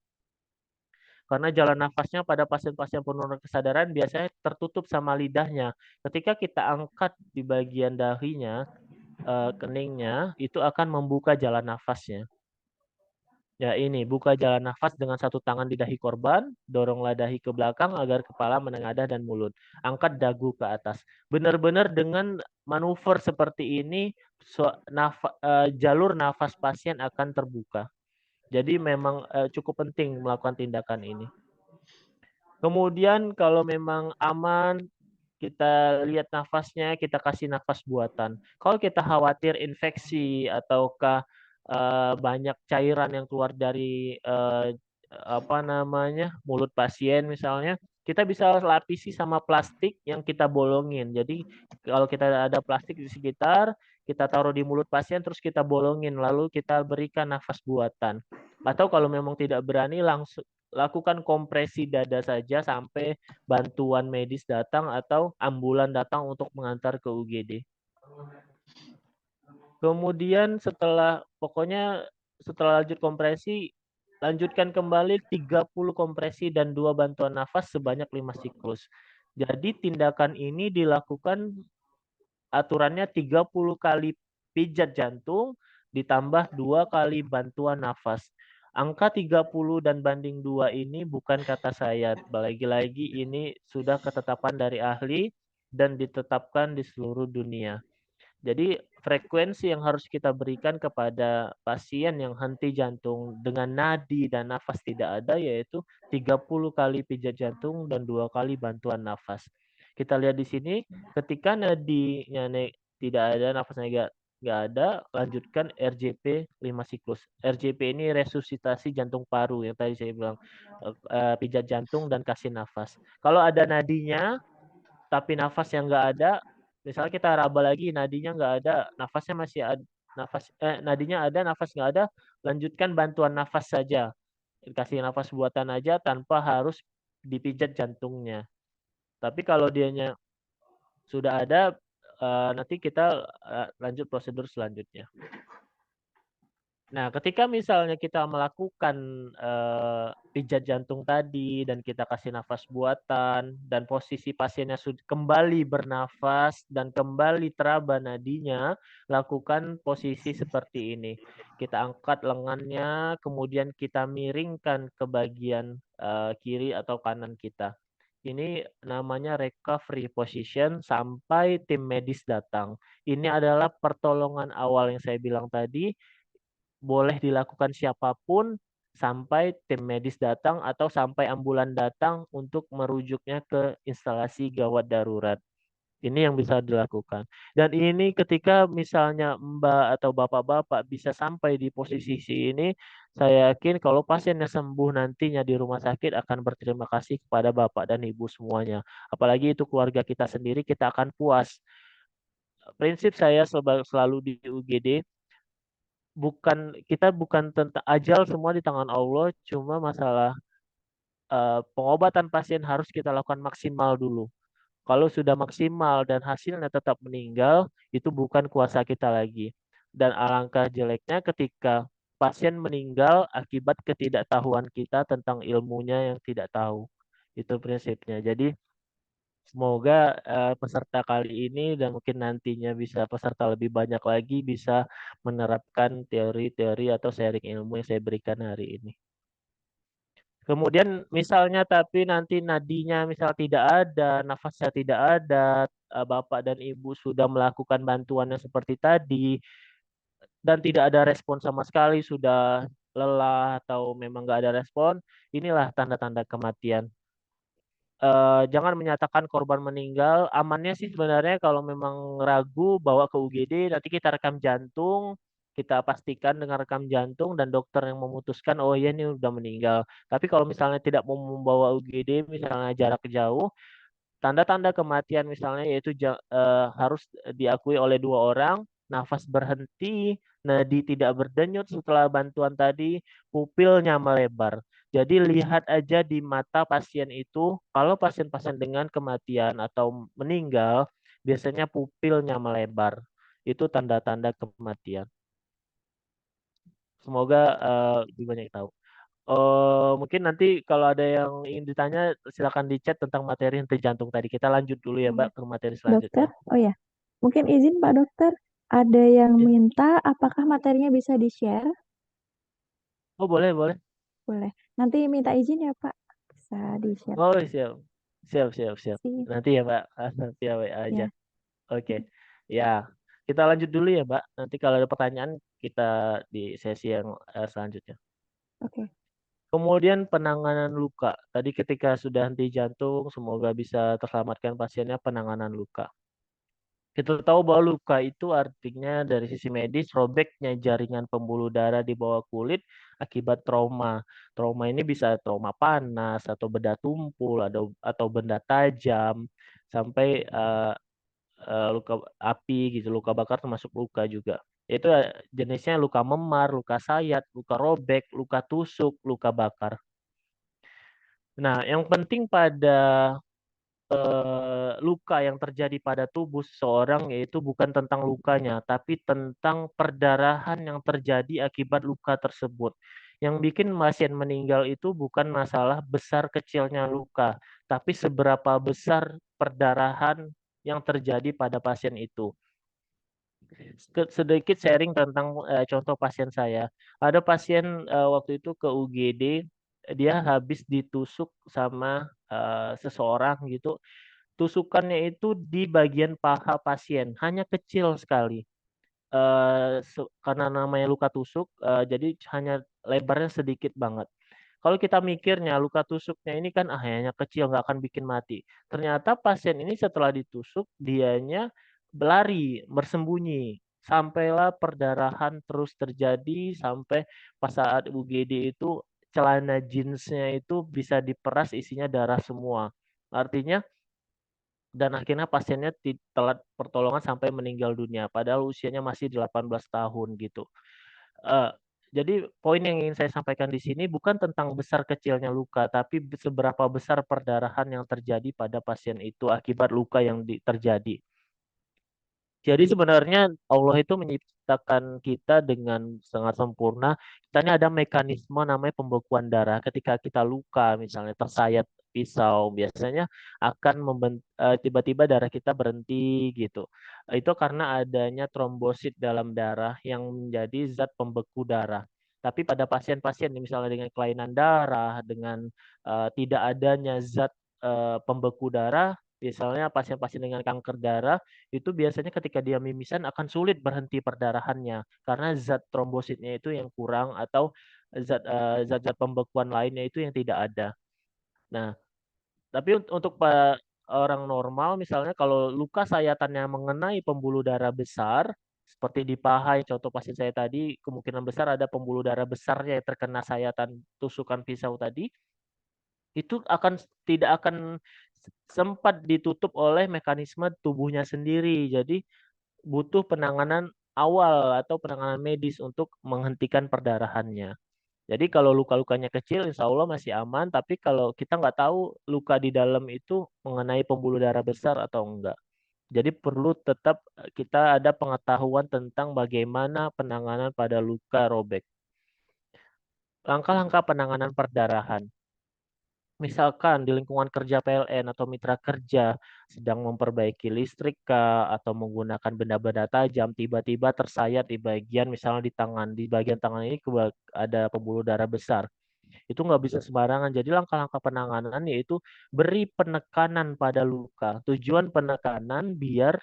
Karena jalan nafasnya pada pasien-pasien penurunan kesadaran biasanya tertutup sama lidahnya. Ketika kita angkat di bagian dahinya, keningnya, itu akan membuka jalan nafasnya. Ya ini, buka jalan nafas dengan satu tangan di dahi korban, doronglah dahi ke belakang agar kepala menengadah dan mulut. Angkat dagu ke atas. Benar-benar dengan manuver seperti ini, jalur nafas pasien akan terbuka. Jadi memang cukup penting melakukan tindakan ini. Kemudian kalau memang aman, kita lihat nafasnya, kita kasih nafas buatan. Kalau kita khawatir infeksi ataukah banyak cairan yang keluar dari apa namanya mulut pasien misalnya, kita bisa lapisi sama plastik yang kita bolongin. Jadi kalau kita ada plastik di sekitar, kita taruh di mulut pasien terus kita bolongin, lalu kita berikan nafas buatan. Atau kalau memang tidak berani, langsung lakukan kompresi dada saja sampai bantuan medis datang atau ambulan datang untuk mengantar ke UGD. Kemudian pokoknya setelah lanjut kompresi, lanjutkan kembali 30 kompresi dan 2 bantuan nafas sebanyak 5 siklus. Jadi tindakan ini dilakukan aturannya 30 kali pijat jantung ditambah 2 kali bantuan nafas. Angka 30 dan banding 2 ini bukan kata saya. Lagi-lagi ini sudah ketetapan dari ahli dan ditetapkan di seluruh dunia. Jadi frekuensi yang harus kita berikan kepada pasien yang henti jantung dengan nadi dan nafas tidak ada yaitu 30 kali pijat jantung dan 2 kali bantuan nafas. Kita lihat di sini ketika nadinya tidak ada, nafasnya nggak ada, lanjutkan RJP 5 siklus. RJP ini resusitasi jantung paru yang tadi saya bilang, pijat jantung dan kasih nafas. Kalau ada nadinya tapi nafas yang nggak ada, misalnya kita raba lagi nadinya nggak ada, nafasnya masih ada, nadinya ada, nafas nggak ada, lanjutkan bantuan nafas saja, kasih nafas buatan aja tanpa harus dipijat jantungnya. Tapi kalau dianya sudah ada, nanti kita lanjut prosedur selanjutnya. Nah, ketika misalnya kita melakukan pijat jantung tadi dan kita kasih nafas buatan dan posisi pasiennya sudah kembali bernafas dan kembali teraba nadinya, lakukan posisi seperti ini. Kita angkat lengannya, kemudian kita miringkan ke bagian kiri atau kanan kita. Ini namanya recovery position sampai tim medis datang. Ini adalah pertolongan awal yang saya bilang tadi, boleh dilakukan siapapun sampai tim medis datang atau sampai ambulan datang untuk merujuknya ke instalasi gawat darurat. Ini yang bisa dilakukan. Dan ini ketika misalnya Mbak atau Bapak-bapak bisa sampai di posisi ini, saya yakin kalau pasiennya sembuh nantinya di rumah sakit akan berterima kasih kepada Bapak dan Ibu semuanya. Apalagi itu keluarga kita sendiri, kita akan puas. Prinsip saya selalu di UGD, kita bukan tentang ajal, semua di tangan Allah, cuma masalah pengobatan pasien harus kita lakukan maksimal dulu. Kalau sudah maksimal dan hasilnya tetap meninggal, itu bukan kuasa kita lagi. Dan alangkah jeleknya ketika pasien meninggal akibat ketidaktahuan kita tentang ilmunya yang tidak tahu. Itu prinsipnya. Jadi semoga peserta kali ini dan mungkin nantinya bisa peserta lebih banyak lagi bisa menerapkan teori-teori atau sharing ilmu yang saya berikan hari ini. Kemudian misalnya tapi nanti nadinya misal tidak ada, nafasnya tidak ada, Bapak dan Ibu sudah melakukan bantuannya seperti tadi dan tidak ada respon sama sekali, sudah lelah atau memang nggak ada respon, inilah tanda-tanda kematian. Jangan menyatakan korban meninggal. Amannya sih sebenarnya kalau memang ragu bawa ke UGD, nanti kita rekam jantung, kita pastikan dengan rekam jantung dan dokter yang memutuskan oh iya ini udah meninggal. Tapi kalau misalnya tidak mau membawa UGD, misalnya jarak jauh, tanda-tanda kematian misalnya yaitu harus diakui oleh 2 orang, nafas berhenti, nadi tidak berdenyut setelah bantuan tadi, pupilnya melebar. Jadi lihat aja di mata pasien itu, kalau pasien-pasien dengan kematian atau meninggal, biasanya pupilnya melebar. Itu tanda-tanda kematian. Semoga lebih banyak tahu. Mungkin nanti kalau ada yang ingin ditanya silakan di chat tentang materi henti jantung tadi. Kita lanjut dulu ya, Mbak, ke materi Dokter, selanjutnya. oh ya, mungkin izin Pak Dokter, ada yang Ya. minta apakah materinya bisa di-share? Oh, boleh, boleh. Boleh. Nanti minta izin ya, Pak. Bisa di-share. Oh, siap. Siap, siap, siap. Sih. Nanti ya, Mbak. Via WA aja. Ya. Oke. Ya, kita lanjut dulu ya, Mbak. Nanti kalau ada pertanyaan, kita di sesi yang selanjutnya. Oke. Kemudian penanganan luka. Tadi ketika sudah henti jantung, semoga bisa terselamatkan pasiennya penanganan luka. Kita tahu bahwa luka itu artinya dari sisi medis robeknya jaringan pembuluh darah di bawah kulit akibat trauma. Trauma ini bisa trauma panas atau benda tumpul atau benda tajam sampai luka api gitu, luka bakar termasuk luka juga. Itu jenisnya luka memar, luka sayat, luka robek, luka tusuk, luka bakar. Nah, yang penting pada luka yang terjadi pada tubuh seseorang yaitu bukan tentang lukanya, tapi tentang perdarahan yang terjadi akibat luka tersebut. Yang bikin pasien meninggal itu bukan masalah besar kecilnya luka, tapi seberapa besar perdarahan yang terjadi pada pasien itu. Sedikit sharing tentang contoh pasien saya. Ada pasien waktu itu ke UGD, dia habis ditusuk sama seseorang gitu. Tusukannya itu di bagian paha pasien, hanya kecil sekali. Karena namanya luka tusuk, jadi hanya lebarnya sedikit banget. Kalau kita mikirnya luka tusuknya ini kan hanya kecil nggak akan bikin mati. Ternyata pasien ini setelah ditusuk dianya berlari, bersembunyi. Sampailah perdarahan terus terjadi sampai pas saat UGD itu celana jeansnya itu bisa diperas isinya darah semua. Artinya dan akhirnya pasiennya telat pertolongan sampai meninggal dunia, padahal usianya masih 18 tahun gitu. Eee, jadi poin yang ingin saya sampaikan di sini bukan tentang besar kecilnya luka, tapi seberapa besar perdarahan yang terjadi pada pasien itu akibat luka yang terjadi. Jadi sebenarnya Allah itu menciptakan kita dengan sangat sempurna. Kita ini ada mekanisme namanya pembekuan darah. Ketika kita luka, misalnya tersayat pisau, biasanya akan tiba-tiba darah kita berhenti gitu. Itu karena adanya trombosit dalam darah yang menjadi zat pembeku darah. Tapi pada pasien-pasien misalnya dengan kelainan darah, dengan tidak adanya zat pembeku darah, misalnya pasien-pasien dengan kanker darah itu biasanya ketika dia mimisan akan sulit berhenti perdarahannya karena zat trombositnya itu yang kurang atau zat-zat pembekuan lainnya itu yang tidak ada. Nah, tapi untuk orang normal misalnya kalau luka sayatannya mengenai pembuluh darah besar seperti di paha yang contoh pasien saya tadi kemungkinan besar ada pembuluh darah besarnya yang terkena sayatan tusukan pisau tadi, itu tidak akan sempat ditutup oleh mekanisme tubuhnya sendiri. Jadi butuh penanganan awal atau penanganan medis untuk menghentikan perdarahannya. Jadi kalau luka-lukanya kecil insya Allah masih aman, tapi kalau kita nggak tahu luka di dalam itu mengenai pembuluh darah besar atau enggak. Jadi perlu tetap kita ada pengetahuan tentang bagaimana penanganan pada luka robek. Langkah-langkah penanganan perdarahan. Misalkan di lingkungan kerja PLN atau mitra kerja sedang memperbaiki listrik kah, atau menggunakan benda-benda tajam, tiba-tiba tersayat di bagian misalnya di bagian tangan ini ada pembuluh darah besar. Itu nggak bisa sembarangan. Jadi langkah-langkah penanganan yaitu beri penekanan pada luka. Tujuan penekanan biar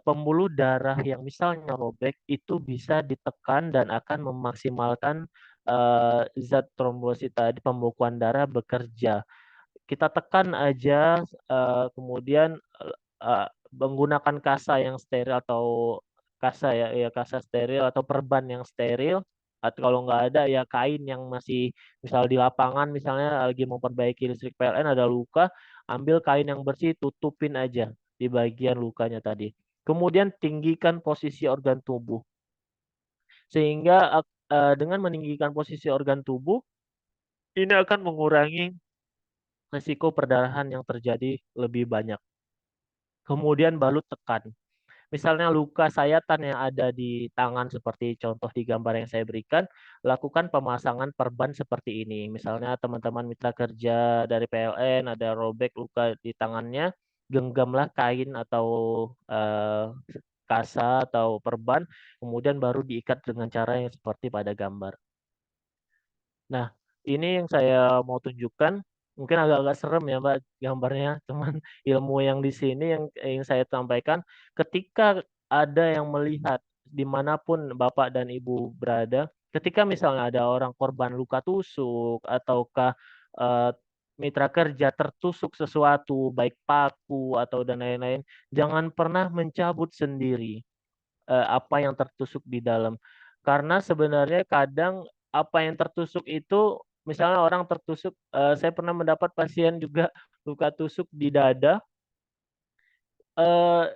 pembuluh darah yang misalnya robek itu bisa ditekan dan akan memaksimalkan zat trombosit tadi pembekuan darah bekerja. Kita tekan aja kemudian menggunakan kasa yang steril atau kasa steril atau perban yang steril atau kalau nggak ada ya kain yang masih misal di lapangan misalnya lagi memperbaiki listrik PLN ada luka, ambil kain yang bersih tutupin aja di bagian lukanya tadi. Kemudian tinggikan posisi organ tubuh. Sehingga dengan meninggikan posisi organ tubuh ini akan mengurangi risiko perdarahan yang terjadi lebih banyak. Kemudian balut tekan. Misalnya luka sayatan yang ada di tangan seperti contoh di gambar yang saya berikan, lakukan pemasangan perban seperti ini. Misalnya teman-teman mitra kerja dari PLN ada robek luka di tangannya, genggamlah kain atau kasa atau perban, kemudian baru diikat dengan cara yang seperti pada gambar. Nah, ini yang saya mau tunjukkan, mungkin agak-agak serem ya Mbak gambarnya, cuman ilmu yang di sini yang ingin saya sampaikan, ketika ada yang melihat dimanapun Bapak dan Ibu berada, ketika misalnya ada orang korban luka tusuk ataukah, eee, mitra kerja tertusuk sesuatu, baik paku atau dan lain-lain, jangan pernah mencabut sendiri. Apa yang tertusuk di dalam. Karena sebenarnya kadang apa yang tertusuk itu misalnya orang tertusuk, saya pernah mendapat pasien juga luka tusuk di dada,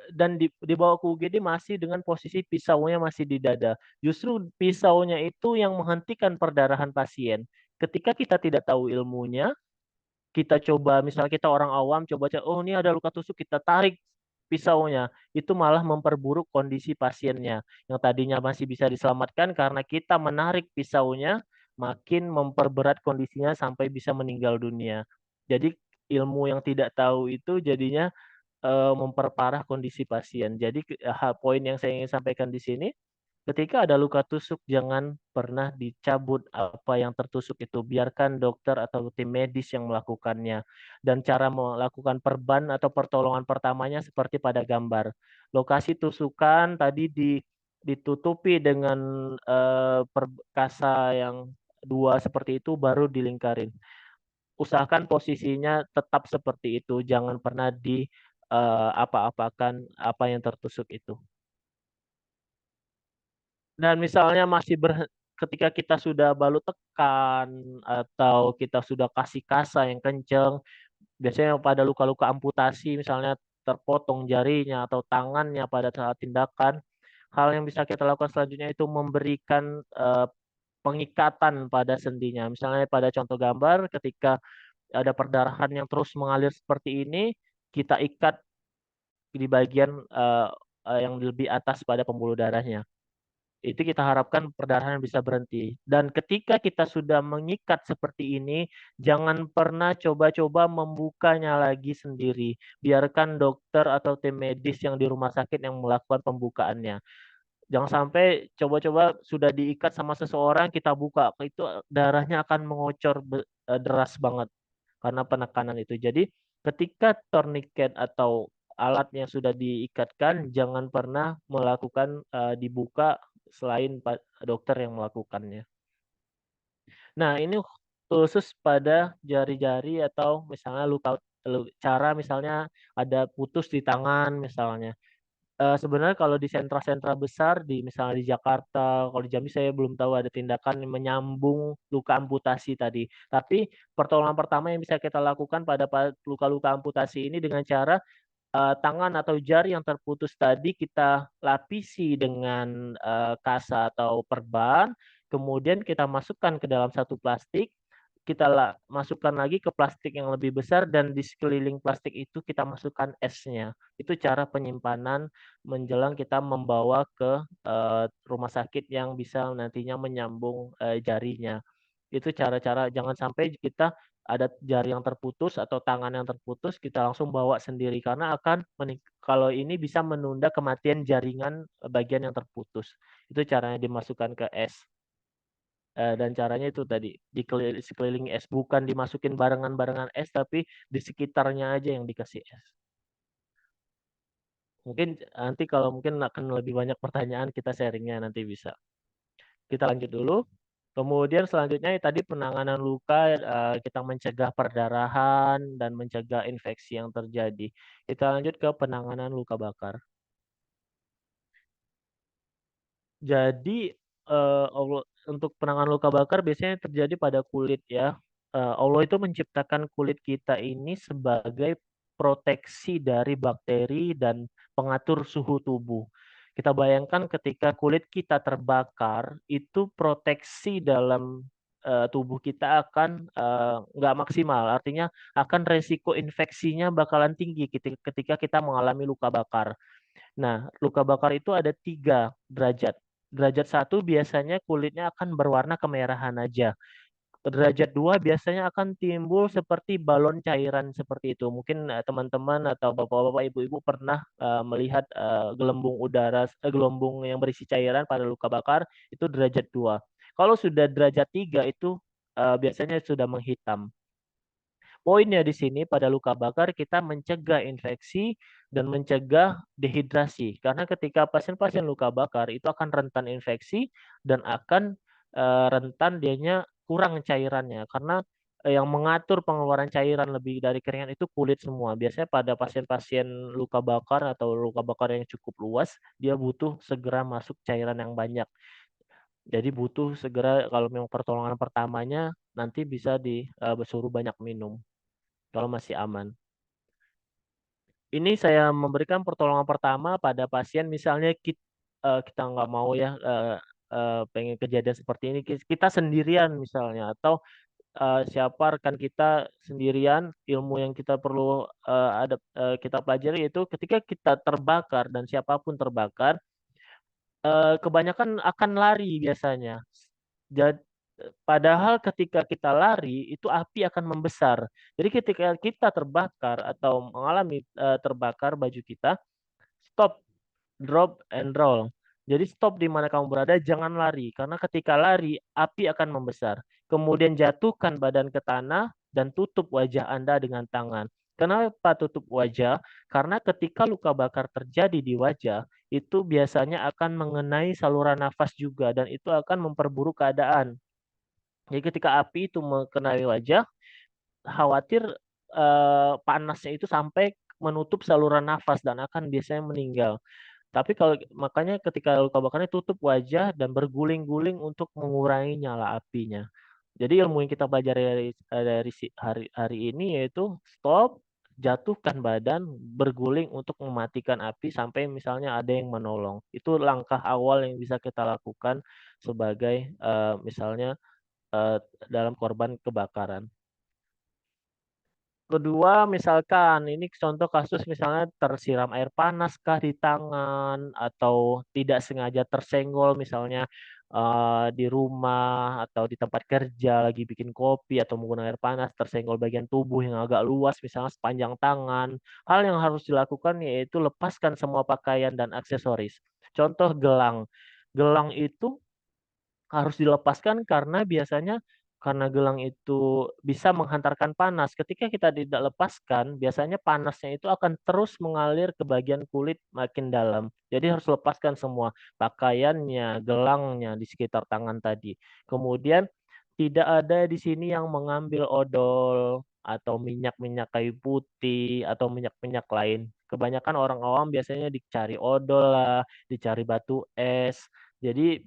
dan dibawa ke UGD masih dengan posisi pisaunya masih di dada. Justru pisaunya itu yang menghentikan perdarahan pasien. Ketika kita tidak tahu ilmunya, kita coba misalnya kita orang awam coba "Oh ini ada luka tusuk," kita tarik pisaunya, itu malah memperburuk kondisi pasiennya. Yang tadinya masih bisa diselamatkan karena kita menarik pisaunya, makin memperberat kondisinya sampai bisa meninggal dunia. Jadi ilmu yang tidak tahu itu jadinya, memperparah kondisi pasien. Jadi poin yang saya ingin sampaikan di sini, ketika ada luka tusuk jangan pernah dicabut apa yang tertusuk itu, biarkan dokter atau tim medis yang melakukannya. Dan cara melakukan perban atau pertolongan pertamanya seperti pada gambar. Lokasi tusukan tadi ditutupi dengan, kasa yang 2 seperti itu baru dilingkarin. Usahakan posisinya tetap seperti itu, jangan pernah apa-apakan apa yang tertusuk itu. Dan misalnya ketika kita sudah balut tekan atau kita sudah kasih kasa yang kenceng, biasanya pada luka-luka amputasi misalnya terpotong jarinya atau tangannya pada saat tindakan, hal yang bisa kita lakukan selanjutnya itu memberikan, pengikatan pada sendinya. Misalnya pada contoh gambar ketika ada perdarahan yang terus mengalir seperti ini, kita ikat di bagian, yang lebih atas pada pembuluh darahnya. Itu kita harapkan perdarahan bisa berhenti. Dan ketika kita sudah mengikat seperti ini, jangan pernah coba-coba membukanya lagi sendiri. Biarkan dokter atau tim medis yang di rumah sakit yang melakukan pembukaannya. Jangan sampai coba-coba sudah diikat sama seseorang kita buka, itu darahnya akan mengocor deras banget karena penekanan itu. Jadi ketika tourniquet atau alat yang sudah diikatkan jangan pernah melakukan, dibuka selain dokter yang melakukannya. Nah ini khusus pada jari-jari atau misalnya cara misalnya ada putus di tangan misalnya. Sebenarnya kalau di sentra-sentra besar misalnya di Jakarta, kalau di Jambi saya belum tahu ada tindakan yang menyambung luka amputasi tadi. Tapi pertolongan pertama yang bisa kita lakukan pada luka-luka amputasi ini dengan cara, tangan atau jari yang terputus tadi kita lapisi dengan, kasa atau perban, kemudian kita masukkan ke dalam satu plastik, kita masukkan lagi ke plastik yang lebih besar dan di sekeliling plastik itu kita masukkan esnya. Itu cara penyimpanan menjelang kita membawa ke, rumah sakit yang bisa nantinya menyambung, jarinya. Itu cara-cara jangan sampai kita ada jari yang terputus atau tangan yang terputus, kita langsung bawa sendiri karena kalau ini bisa menunda kematian jaringan, bagian yang terputus. Itu caranya dimasukkan ke es. Dan caranya itu tadi, sekeliling es, bukan dimasukin barengan-barengan es, tapi di sekitarnya aja yang dikasih es. Mungkin nanti kalau mungkin akan lebih banyak pertanyaan kita sharing-nya nanti bisa. Kita lanjut dulu. Kemudian selanjutnya tadi penanganan luka, kita mencegah perdarahan dan mencegah infeksi yang terjadi. Kita lanjut ke penanganan luka bakar. Jadi, untuk penanganan luka bakar biasanya terjadi pada kulit ya. Allah itu menciptakan kulit kita ini sebagai proteksi dari bakteri dan pengatur suhu tubuh. Kita bayangkan ketika kulit kita terbakar, itu proteksi dalam, tubuh kita akan, nggak maksimal. Artinya akan resiko infeksinya bakalan tinggi ketika kita mengalami luka bakar. Nah, luka bakar itu ada 3 derajat. Derajat 1 biasanya kulitnya akan berwarna kemerahan aja. Derajat 2 biasanya akan timbul seperti balon cairan seperti itu. Mungkin, teman-teman atau bapak-bapak, ibu-ibu pernah, melihat, gelembung yang berisi cairan pada luka bakar, itu derajat 2. Kalau sudah derajat 3 itu, biasanya sudah menghitam. Poinnya di sini pada luka bakar kita mencegah infeksi dan mencegah dehidrasi. Karena ketika pasien-pasien luka bakar itu akan rentan infeksi dan akan rentan dianya kurang cairannya. Karena yang mengatur pengeluaran cairan lebih dari keringat itu kulit semua. Biasanya pada pasien-pasien luka bakar atau luka bakar yang cukup luas, dia butuh segera masuk cairan yang banyak. Jadi butuh segera kalau memang pertolongan pertamanya nanti bisa disuruh banyak minum kalau masih aman. Ini saya memberikan pertolongan pertama pada pasien misalnya kita nggak mau ya, pengen kejadian seperti ini, kita sendirian misalnya atau, siapa rekan kita sendirian, ilmu yang kita perlu, kita pelajari yaitu ketika kita terbakar dan siapapun terbakar, kebanyakan akan lari biasanya. Padahal ketika kita lari, itu api akan membesar. Jadi ketika kita terbakar atau mengalami, terbakar baju kita, stop, drop, and roll. Jadi stop di mana kamu berada, jangan lari. Karena ketika lari, api akan membesar. Kemudian jatuhkan badan ke tanah dan tutup wajah Anda dengan tangan. Kenapa tutup wajah? Karena ketika luka bakar terjadi di wajah, itu biasanya akan mengenai saluran nafas juga dan itu akan memperburuk keadaan. Jadi ketika api itu mengenai wajah, khawatir, panasnya itu sampai menutup saluran nafas dan akan biasanya meninggal. Tapi kalau makanya ketika luka bakarnya tutup wajah dan berguling-guling untuk mengurangi nyala apinya. Jadi ilmu yang kita pelajari dari hari hari ini yaitu stop, jatuhkan badan, berguling untuk mematikan api sampai misalnya ada yang menolong. Itu langkah awal yang bisa kita lakukan sebagai, misalnya, dalam korban kebakaran. Kedua, misalkan ini contoh kasus misalnya tersiram air panas kah di tangan atau tidak sengaja tersenggol misalnya, di rumah atau di tempat kerja lagi bikin kopi atau menggunakan air panas tersenggol bagian tubuh yang agak luas misalnya sepanjang tangan. Hal yang harus dilakukan yaitu lepaskan semua pakaian dan aksesoris. Contoh gelang. Gelang itu harus dilepaskan karena biasanya karena gelang itu bisa menghantarkan panas. Ketika kita tidak lepaskan, biasanya panasnya itu akan terus mengalir ke bagian kulit makin dalam. Jadi harus lepaskan semua pakaiannya, gelangnya di sekitar tangan tadi. Kemudian tidak ada di sini yang mengambil odol atau minyak-minyak kayu putih atau minyak-minyak lain. Kebanyakan orang awam biasanya dicari odol lah, dicari batu es. Jadi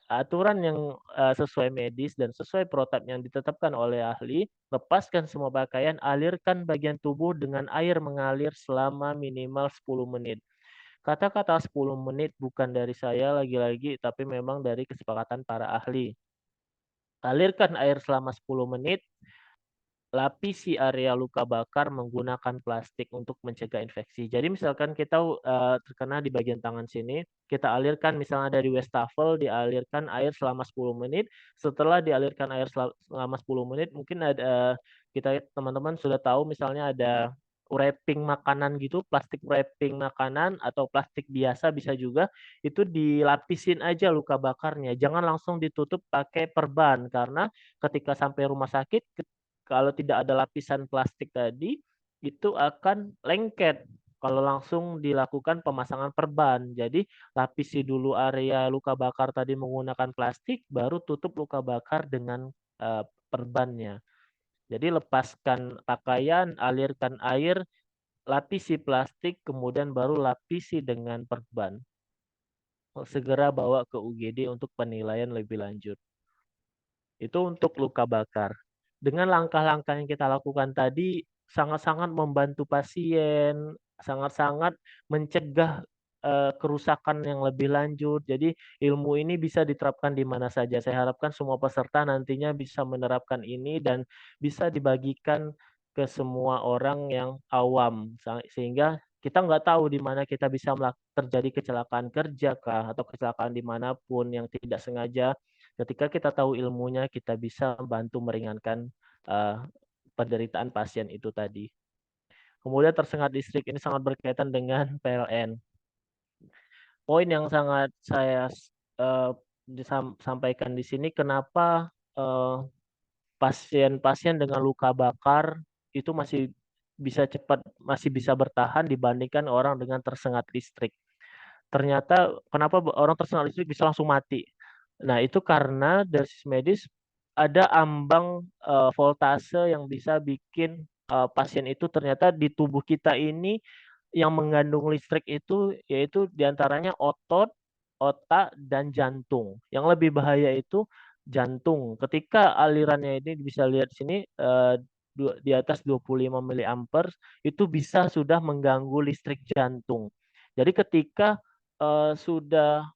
aturan yang, sesuai medis dan sesuai protap yang ditetapkan oleh ahli, lepaskan semua pakaian, alirkan bagian tubuh dengan air mengalir selama minimal 10 menit. Kata-kata 10 menit bukan dari saya lagi-lagi, tapi memang dari kesepakatan para ahli. Alirkan air selama 10 menit, lapisi area luka bakar menggunakan plastik untuk mencegah infeksi. Jadi misalkan kita, terkena di bagian tangan sini, kita alirkan misalnya dari wastafel dialirkan air selama 10 menit, setelah dialirkan air selama 10 menit mungkin ada, kita teman-teman sudah tahu misalnya ada wrapping makanan gitu, plastik wrapping makanan atau plastik biasa bisa juga, itu dilapisin aja luka bakarnya, jangan langsung ditutup pakai perban karena ketika sampai rumah sakit kalau tidak ada lapisan plastik tadi, itu akan lengket kalau langsung dilakukan pemasangan perban. Jadi lapisi dulu area luka bakar tadi menggunakan plastik, baru tutup luka bakar dengan, perbannya. Jadi lepaskan pakaian, alirkan air, lapisi plastik, kemudian baru lapisi dengan perban. Segera bawa ke UGD untuk penilaian lebih lanjut. Itu untuk luka bakar. Dengan langkah-langkah yang kita lakukan tadi, sangat-sangat membantu pasien, sangat-sangat mencegah, kerusakan yang lebih lanjut. Jadi ilmu ini bisa diterapkan di mana saja. Saya harapkan semua peserta nantinya bisa menerapkan ini dan bisa dibagikan ke semua orang yang awam, sehingga kita nggak tahu di mana kita bisa terjadi kecelakaan kerja kah, atau kecelakaan dimanapun yang tidak sengaja. Ketika kita tahu ilmunya, kita bisa bantu meringankan, eee, penderitaan pasien itu tadi. Kemudian tersengat listrik ini sangat berkaitan dengan PLN. Poin yang sangat saya sampaikan di sini kenapa, eee pasien-pasien dengan luka bakar itu masih bisa bertahan dibandingkan orang dengan tersengat listrik. Ternyata kenapa orang tersengat listrik bisa langsung mati? Nah, itu karena dari sisi medis ada ambang, voltase yang bisa bikin, pasien itu ternyata di tubuh kita ini yang mengandung listrik itu yaitu diantaranya otot, otak, dan jantung. Yang lebih bahaya itu jantung. Ketika alirannya ini bisa lihat di sini, di atas 25 miliampere itu bisa sudah mengganggu listrik jantung. Jadi ketika sudah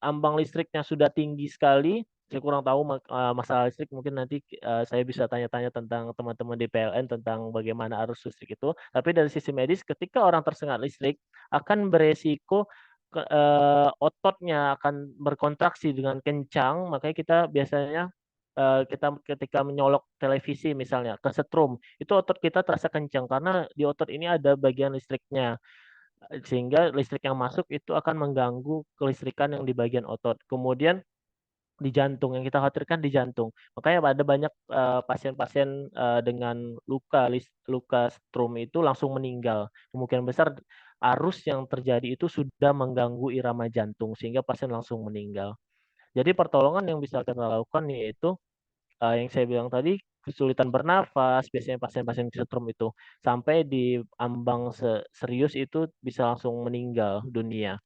ambang listriknya sudah tinggi sekali, saya kurang tahu masalah listrik mungkin nanti, saya bisa tanya-tanya tentang teman-teman di PLN tentang bagaimana arus listrik itu. Tapi dari sisi medis ketika orang tersengat listrik akan beresiko ototnya akan berkontraksi dengan kencang, makanya kita biasanya, kita ketika menyolok televisi misalnya kesetrum, itu otot kita terasa kencang karena di otot ini ada bagian listriknya. Sehingga listrik yang masuk itu akan mengganggu kelistrikan yang di bagian otot. Kemudian di jantung, yang kita khawatirkan di jantung. Makanya ada banyak, pasien-pasien, dengan luka stroom itu langsung meninggal. Kemungkinan besar arus yang terjadi itu sudah mengganggu irama jantung, sehingga pasien langsung meninggal. Jadi pertolongan yang bisa kita lakukan yaitu yang saya bilang tadi, kesulitan bernafas, biasanya pasien-pasien setrum itu, sampai di ambang serius itu bisa langsung meninggal dunia.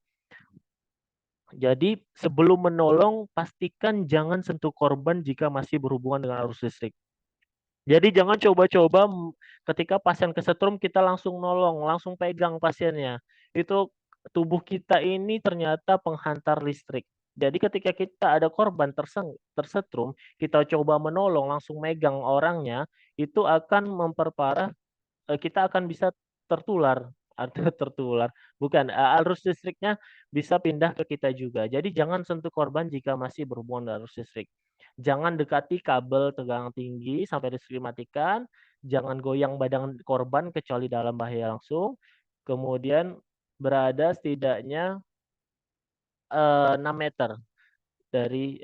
Jadi sebelum menolong, pastikan jangan sentuh korban jika masih berhubungan dengan arus listrik. Jadi jangan coba-coba ketika pasien kesetrum kita langsung nolong, langsung pegang pasiennya. Itu tubuh kita ini ternyata penghantar listrik. Jadi ketika kita ada korban tersetrum, kita coba menolong, langsung megang orangnya, itu akan memperparah, kita akan bisa tertular atau tertular, bukan, arus listriknya bisa pindah ke kita juga. Jadi jangan sentuh korban jika masih berhubungan dengan arus listrik. Jangan dekati kabel tegangan tinggi sampai listrik dimatikan, jangan goyang badan korban kecuali dalam bahaya langsung, kemudian berada setidaknya, 6 meter dari,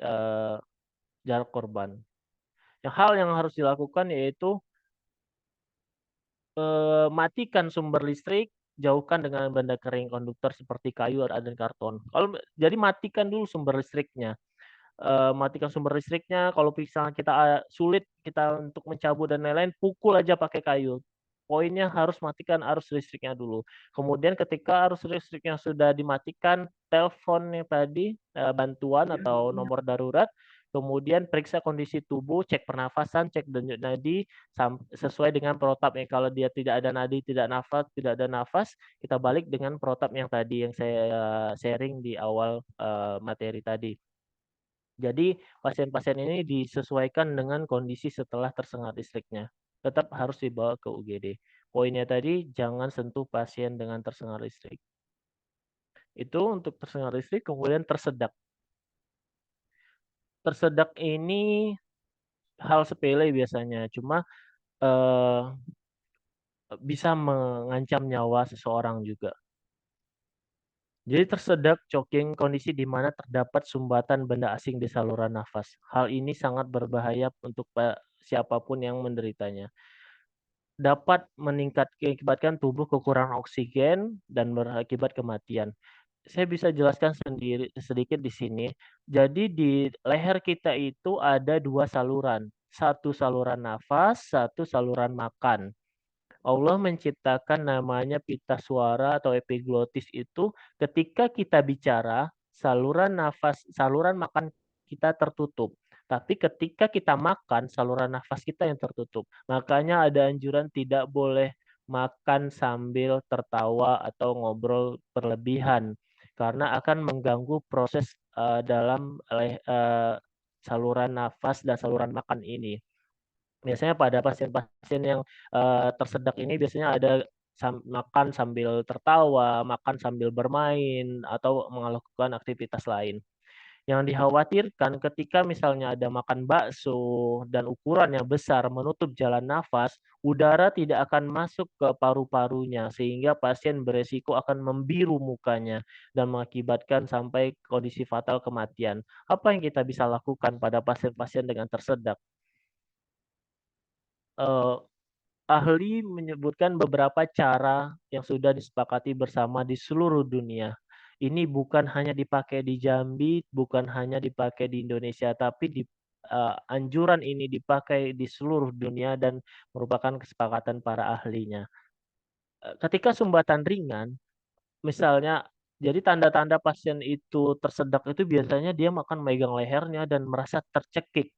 jarak korban. Hal yang harus dilakukan yaitu matikan sumber listrik, jauhkan dengan benda kering konduktor seperti kayu dan karton. Jadi matikan dulu sumber listriknya, matikan sumber listriknya, kalau misalnya kita, sulit kita untuk mencabut dan lain-lain, pukul aja pakai kayu. Poinnya harus matikan arus listriknya dulu. Kemudian ketika arus listriknya sudah dimatikan, telepon yang tadi, bantuan atau nomor darurat, kemudian periksa kondisi tubuh, cek pernafasan, cek denyut nadi, sesuai dengan protapnya. Kalau dia tidak ada nadi, tidak ada nafas, kita balik dengan protap yang tadi yang saya sharing di awal, materi tadi. Jadi pasien-pasien ini disesuaikan dengan kondisi setelah tersengat listriknya. Tetap harus dibawa ke UGD. Poinnya tadi jangan sentuh pasien dengan tersengat listrik. Itu untuk tersengat listrik, kemudian tersedak. Tersedak ini hal sepele biasanya, cuma eh, bisa mengancam nyawa seseorang juga. Jadi tersedak choking kondisi di mana terdapat sumbatan benda asing di saluran nafas. Hal ini sangat berbahaya untuk siapapun yang menderitanya. Dapat mengakibatkan tubuh kekurangan oksigen dan berakibat kematian. Saya bisa jelaskan sedikit di sini. Jadi di leher kita itu ada dua saluran, satu saluran nafas, satu saluran makan. Allah menciptakan namanya pita suara atau epiglotis itu ketika kita bicara, saluran makan kita tertutup. Tapi ketika kita makan, saluran nafas kita yang tertutup. Makanya ada anjuran tidak boleh makan sambil tertawa atau ngobrol berlebihan karena akan mengganggu proses dalam saluran nafas dan saluran makan ini. Biasanya pada pasien-pasien yang, tersedak ini biasanya ada makan sambil tertawa, makan sambil bermain, atau melakukan aktivitas lain. Yang dikhawatirkan ketika misalnya ada makan bakso dan ukurannya besar menutup jalan nafas, udara tidak akan masuk ke paru-parunya sehingga pasien beresiko akan membiru mukanya dan mengakibatkan sampai kondisi fatal kematian. Apa yang kita bisa lakukan pada pasien-pasien dengan tersedak? eh, ahli menyebutkan beberapa cara yang sudah disepakati bersama di seluruh dunia. Ini bukan hanya dipakai di Jambi, bukan hanya dipakai di Indonesia, tapi anjuran ini dipakai di seluruh dunia dan merupakan kesepakatan para ahlinya. Ketika sumbatan ringan, misalnya, jadi tanda-tanda pasien itu tersedak itu biasanya dia akan megang lehernya dan merasa tercekik.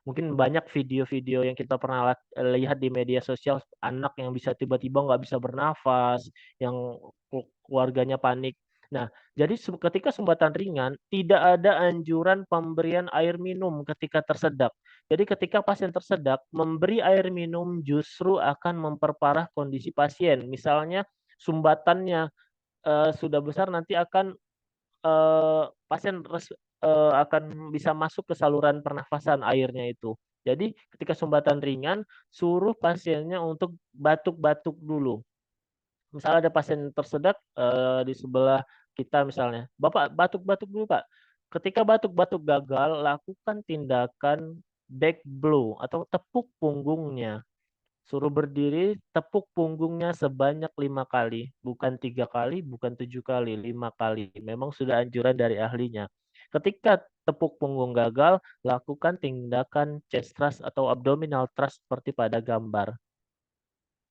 Mungkin banyak video-video yang kita pernah lihat di media sosial, anak yang bisa tiba-tiba nggak bisa bernafas, yang keluarganya panik. Nah, jadi ketika sumbatan ringan, tidak ada anjuran pemberian air minum ketika tersedak. Jadi ketika pasien tersedak, memberi air minum justru akan memperparah kondisi pasien. Misalnya sumbatannya sudah besar, nanti akan pasien akan bisa masuk ke saluran pernafasan airnya itu. Jadi ketika sumbatan ringan, suruh pasiennya untuk batuk-batuk dulu. Misalnya ada pasien tersedak di sebelah kita misalnya, "Bapak batuk-batuk dulu, Pak." Ketika batuk-batuk gagal, lakukan tindakan back blow atau tepuk punggungnya. Suruh berdiri, tepuk punggungnya sebanyak 5 kali, bukan 3 kali, bukan 7 kali, 5 kali. Memang sudah anjuran dari ahlinya. Ketika tepuk punggung gagal, lakukan tindakan chest thrust atau abdominal thrust seperti pada gambar.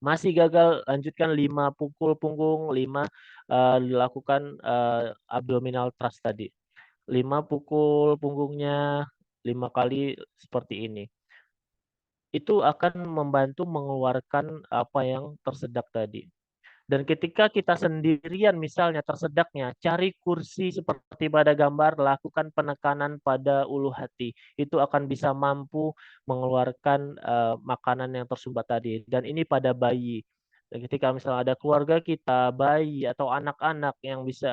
Masih gagal, lanjutkan 5 pukul punggung, 5 dilakukan abdominal thrust tadi. 5 pukul punggungnya, 5 kali seperti ini. Itu akan membantu mengeluarkan apa yang tersedak tadi. Dan ketika kita sendirian misalnya tersedaknya, cari kursi seperti pada gambar, lakukan penekanan pada ulu hati. Itu akan bisa mampu mengeluarkan makanan yang tersumbat tadi. Dan ini pada bayi. Dan ketika misalnya ada keluarga kita, bayi atau anak-anak yang bisa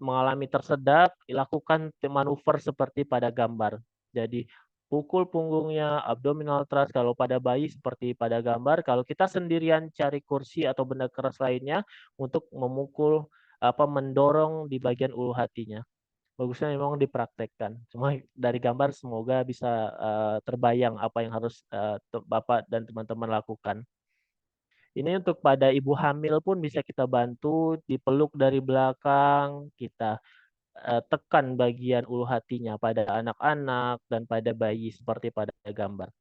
mengalami tersedak, lakukan manuver seperti pada gambar. Jadi pukul punggungnya, abdominal thrust kalau pada bayi seperti pada gambar, kalau kita sendirian cari kursi atau benda keras lainnya untuk memukul mendorong di bagian ulu hatinya. Bagusnya memang dipraktekkan. Cuma dari gambar semoga bisa terbayang apa yang harus Bapak dan teman-teman lakukan. Ini untuk pada ibu hamil pun bisa kita bantu, dipeluk dari belakang, kita tekan bagian ulu hatinya pada anak-anak dan pada bayi seperti pada gambar.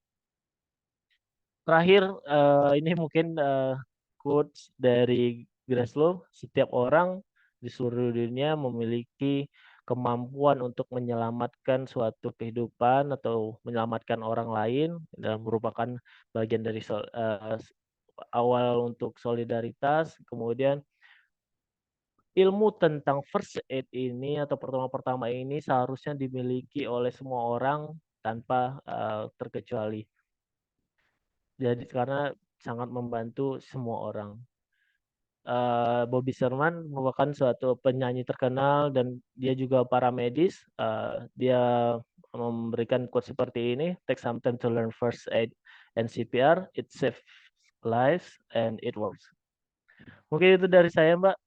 Terakhir, ini mungkin quotes dari Greslow, setiap orang di seluruh dunia memiliki kemampuan untuk menyelamatkan suatu kehidupan atau menyelamatkan orang lain dan merupakan bagian dari awal untuk solidaritas. Kemudian ilmu tentang first aid ini atau pertolongan pertama ini seharusnya dimiliki oleh semua orang tanpa terkecuali. Jadi karena sangat membantu semua orang. Bobby Sherman merupakan suatu penyanyi terkenal dan dia juga paramedis. Dia memberikan quote seperti ini, "Take some time to learn first aid and CPR. It saves lives and it works." Mungkin itu dari saya, Mbak.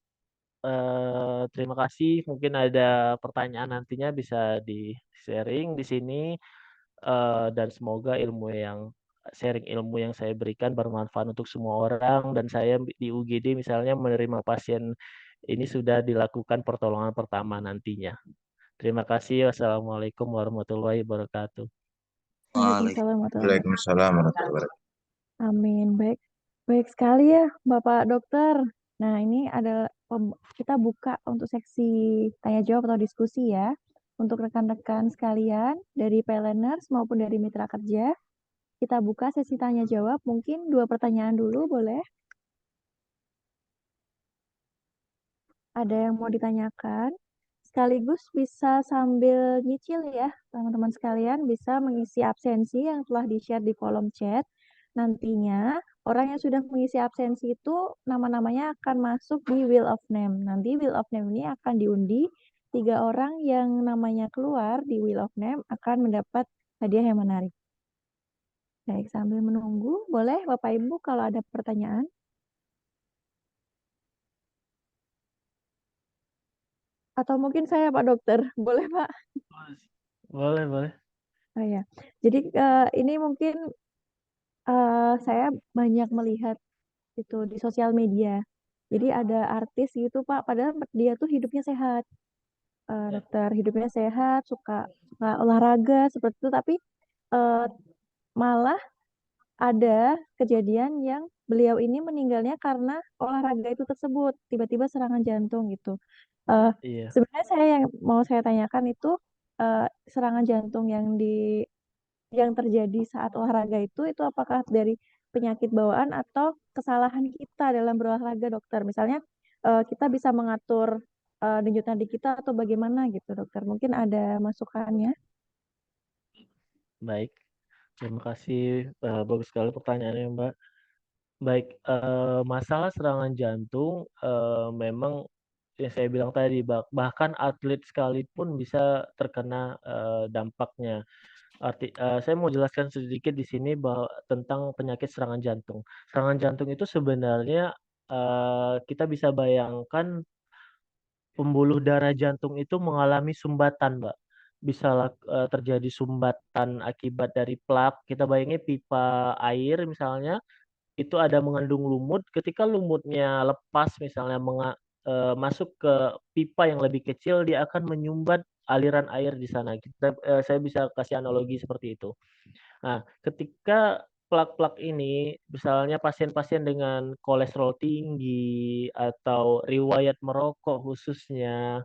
Terima kasih. Mungkin ada pertanyaan nantinya bisa di-sharing di sini, dan semoga sharing ilmu yang saya berikan bermanfaat untuk semua orang dan saya di UGD misalnya menerima pasien ini sudah dilakukan pertolongan pertama nantinya. Terima kasih. Wassalamualaikum warahmatullahi wabarakatuh. Waalaikumsalam warahmatullahi wabarakatuh. Waalaikumsalam warahmatullahi wabarakatuh. Amin. Baik, baik sekali ya, Bapak Dokter. Nah, ini adalah kita buka untuk seksi tanya jawab atau diskusi ya. Untuk rekan-rekan sekalian dari PLNers maupun dari mitra kerja, kita buka sesi tanya jawab. Mungkin 2 pertanyaan dulu boleh? Ada yang mau ditanyakan? Sekaligus bisa sambil nyicil ya, teman-teman sekalian bisa mengisi absensi yang telah di-share di kolom chat. Nantinya orang yang sudah mengisi absensi itu nama-namanya akan masuk di Wheel of Name. Nanti Wheel of Name ini akan diundi. 3 orang yang namanya keluar di Wheel of Name akan mendapat hadiah yang menarik. Baik, sambil menunggu, boleh Bapak Ibu kalau ada pertanyaan? Atau mungkin saya Pak Dokter, boleh Pak? Boleh, boleh. Oh ya, jadi ini mungkin Saya banyak melihat itu di sosial media. Jadi ada artis gitu Pak, padahal dia tuh hidupnya sehat. Dokter hidupnya sehat, suka olahraga seperti itu, tapi eh, malah ada kejadian yang beliau ini meninggalnya karena olahraga itu tersebut, tiba-tiba serangan jantung gitu. Eh, Iya, Sebenarnya yang mau saya tanyakan itu serangan jantung yang terjadi saat olahraga itu apakah dari penyakit bawaan atau kesalahan kita dalam berolahraga, dokter? Misalnya kita bisa mengatur denyut nadi kita atau bagaimana gitu, dokter? Mungkin ada masukannya. baik. Terima kasih. Bagus sekali pertanyaannya, Mbak. Baik, masalah serangan jantung memang yang saya bilang tadi, bahkan atlet sekalipun bisa terkena dampaknya. Saya mau jelaskan sedikit di sini bahwa tentang penyakit serangan jantung. Serangan jantung itu sebenarnya kita bisa bayangkan pembuluh darah jantung itu mengalami sumbatan, Mbak. Bisa terjadi sumbatan akibat dari plak. Kita bayangin pipa air misalnya itu ada mengandung lumut, ketika lumutnya lepas misalnya masuk ke pipa yang lebih kecil, dia akan menyumbat aliran air di sana. Saya bisa kasih analogi seperti itu. Nah, ketika plak-plak ini, misalnya pasien-pasien dengan kolesterol tinggi atau riwayat merokok khususnya,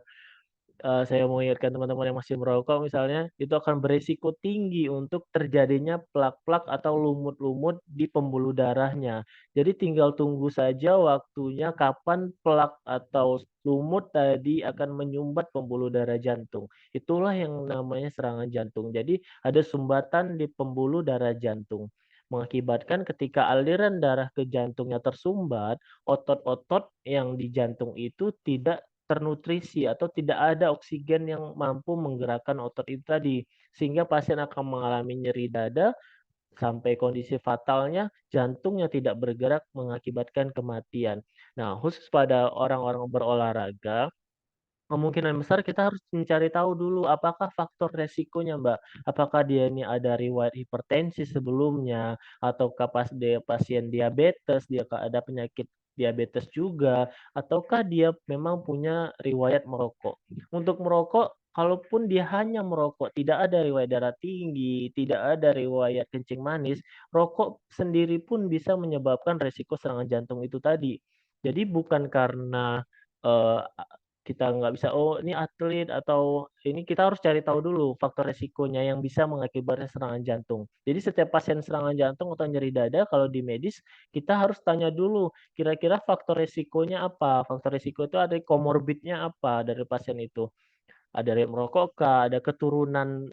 saya mau ingatkan teman-teman yang masih merokok misalnya, itu akan beresiko tinggi untuk terjadinya plak-plak atau lumut-lumut di pembuluh darahnya. Jadi tinggal tunggu saja waktunya kapan plak atau lumut tadi akan menyumbat pembuluh darah jantung. Itulah yang namanya serangan jantung. Jadi ada sumbatan di pembuluh darah jantung. Mengakibatkan ketika aliran darah ke jantungnya tersumbat, otot-otot yang di jantung itu tidak ternutrisi atau tidak ada oksigen yang mampu menggerakkan otot itu tadi, sehingga pasien akan mengalami nyeri dada sampai kondisi fatalnya jantungnya tidak bergerak mengakibatkan kematian. Nah, khusus pada orang-orang berolahraga, kemungkinan besar kita harus mencari tahu dulu apakah faktor resikonya, Mbak. Apakah dia ini ada riwayat hipertensi sebelumnya, ataukah pas dia pasien diabetes, dia ada penyakit diabetes juga, ataukah dia memang punya riwayat merokok. Untuk merokok, kalaupun dia hanya merokok, tidak ada riwayat darah tinggi, tidak ada riwayat kencing manis, rokok sendiri pun bisa menyebabkan resiko serangan jantung itu tadi. Jadi bukan karena eh, kita nggak bisa, oh ini atlet atau ini, kita harus cari tahu dulu faktor resikonya yang bisa mengakibatkan serangan jantung. Jadi setiap pasien serangan jantung atau nyeri dada kalau di medis kita harus tanya dulu kira-kira faktor resikonya apa. Faktor resiko itu ada komorbidnya apa dari pasien itu. Ada dari merokok kah, ada keturunan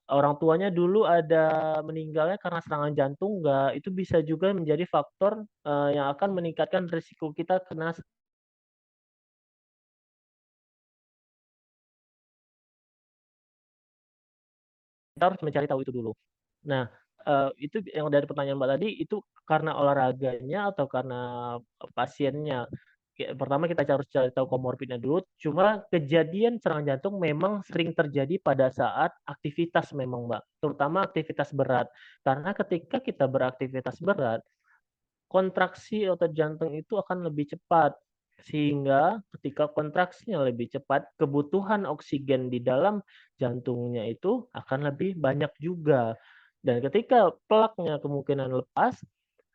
orang tuanya dulu ada meninggalnya karena serangan jantung nggak, itu bisa juga menjadi faktor yang akan meningkatkan risiko kita kena. Kita harus mencari tahu itu dulu. Nah, itu yang dari pertanyaan Mbak tadi, itu karena olahraganya atau karena pasiennya? Pertama kita harus cari tahu komorbidnya dulu, cuma kejadian serangan jantung memang sering terjadi pada saat aktivitas memang, Mbak, terutama aktivitas berat. Karena ketika kita beraktivitas berat, kontraksi otot jantung itu akan lebih cepat. Sehingga ketika kontraksinya lebih cepat, kebutuhan oksigen di dalam jantungnya itu akan lebih banyak juga. Dan ketika plaknya kemungkinan lepas,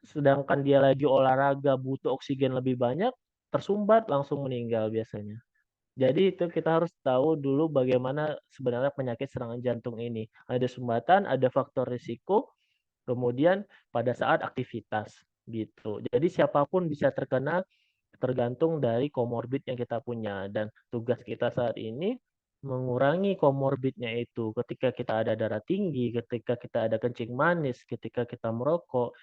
sedangkan dia lagi olahraga butuh oksigen lebih banyak, tersumbat langsung meninggal biasanya. Jadi itu kita harus tahu dulu bagaimana sebenarnya penyakit serangan jantung ini. Ada sumbatan, ada faktor risiko, kemudian pada saat aktivitas gitu. Jadi siapapun bisa terkena tergantung dari komorbid yang kita punya, dan tugas kita saat ini mengurangi komorbidnya itu. Ketika kita ada darah tinggi, ketika kita ada kencing manis, ketika kita merokok,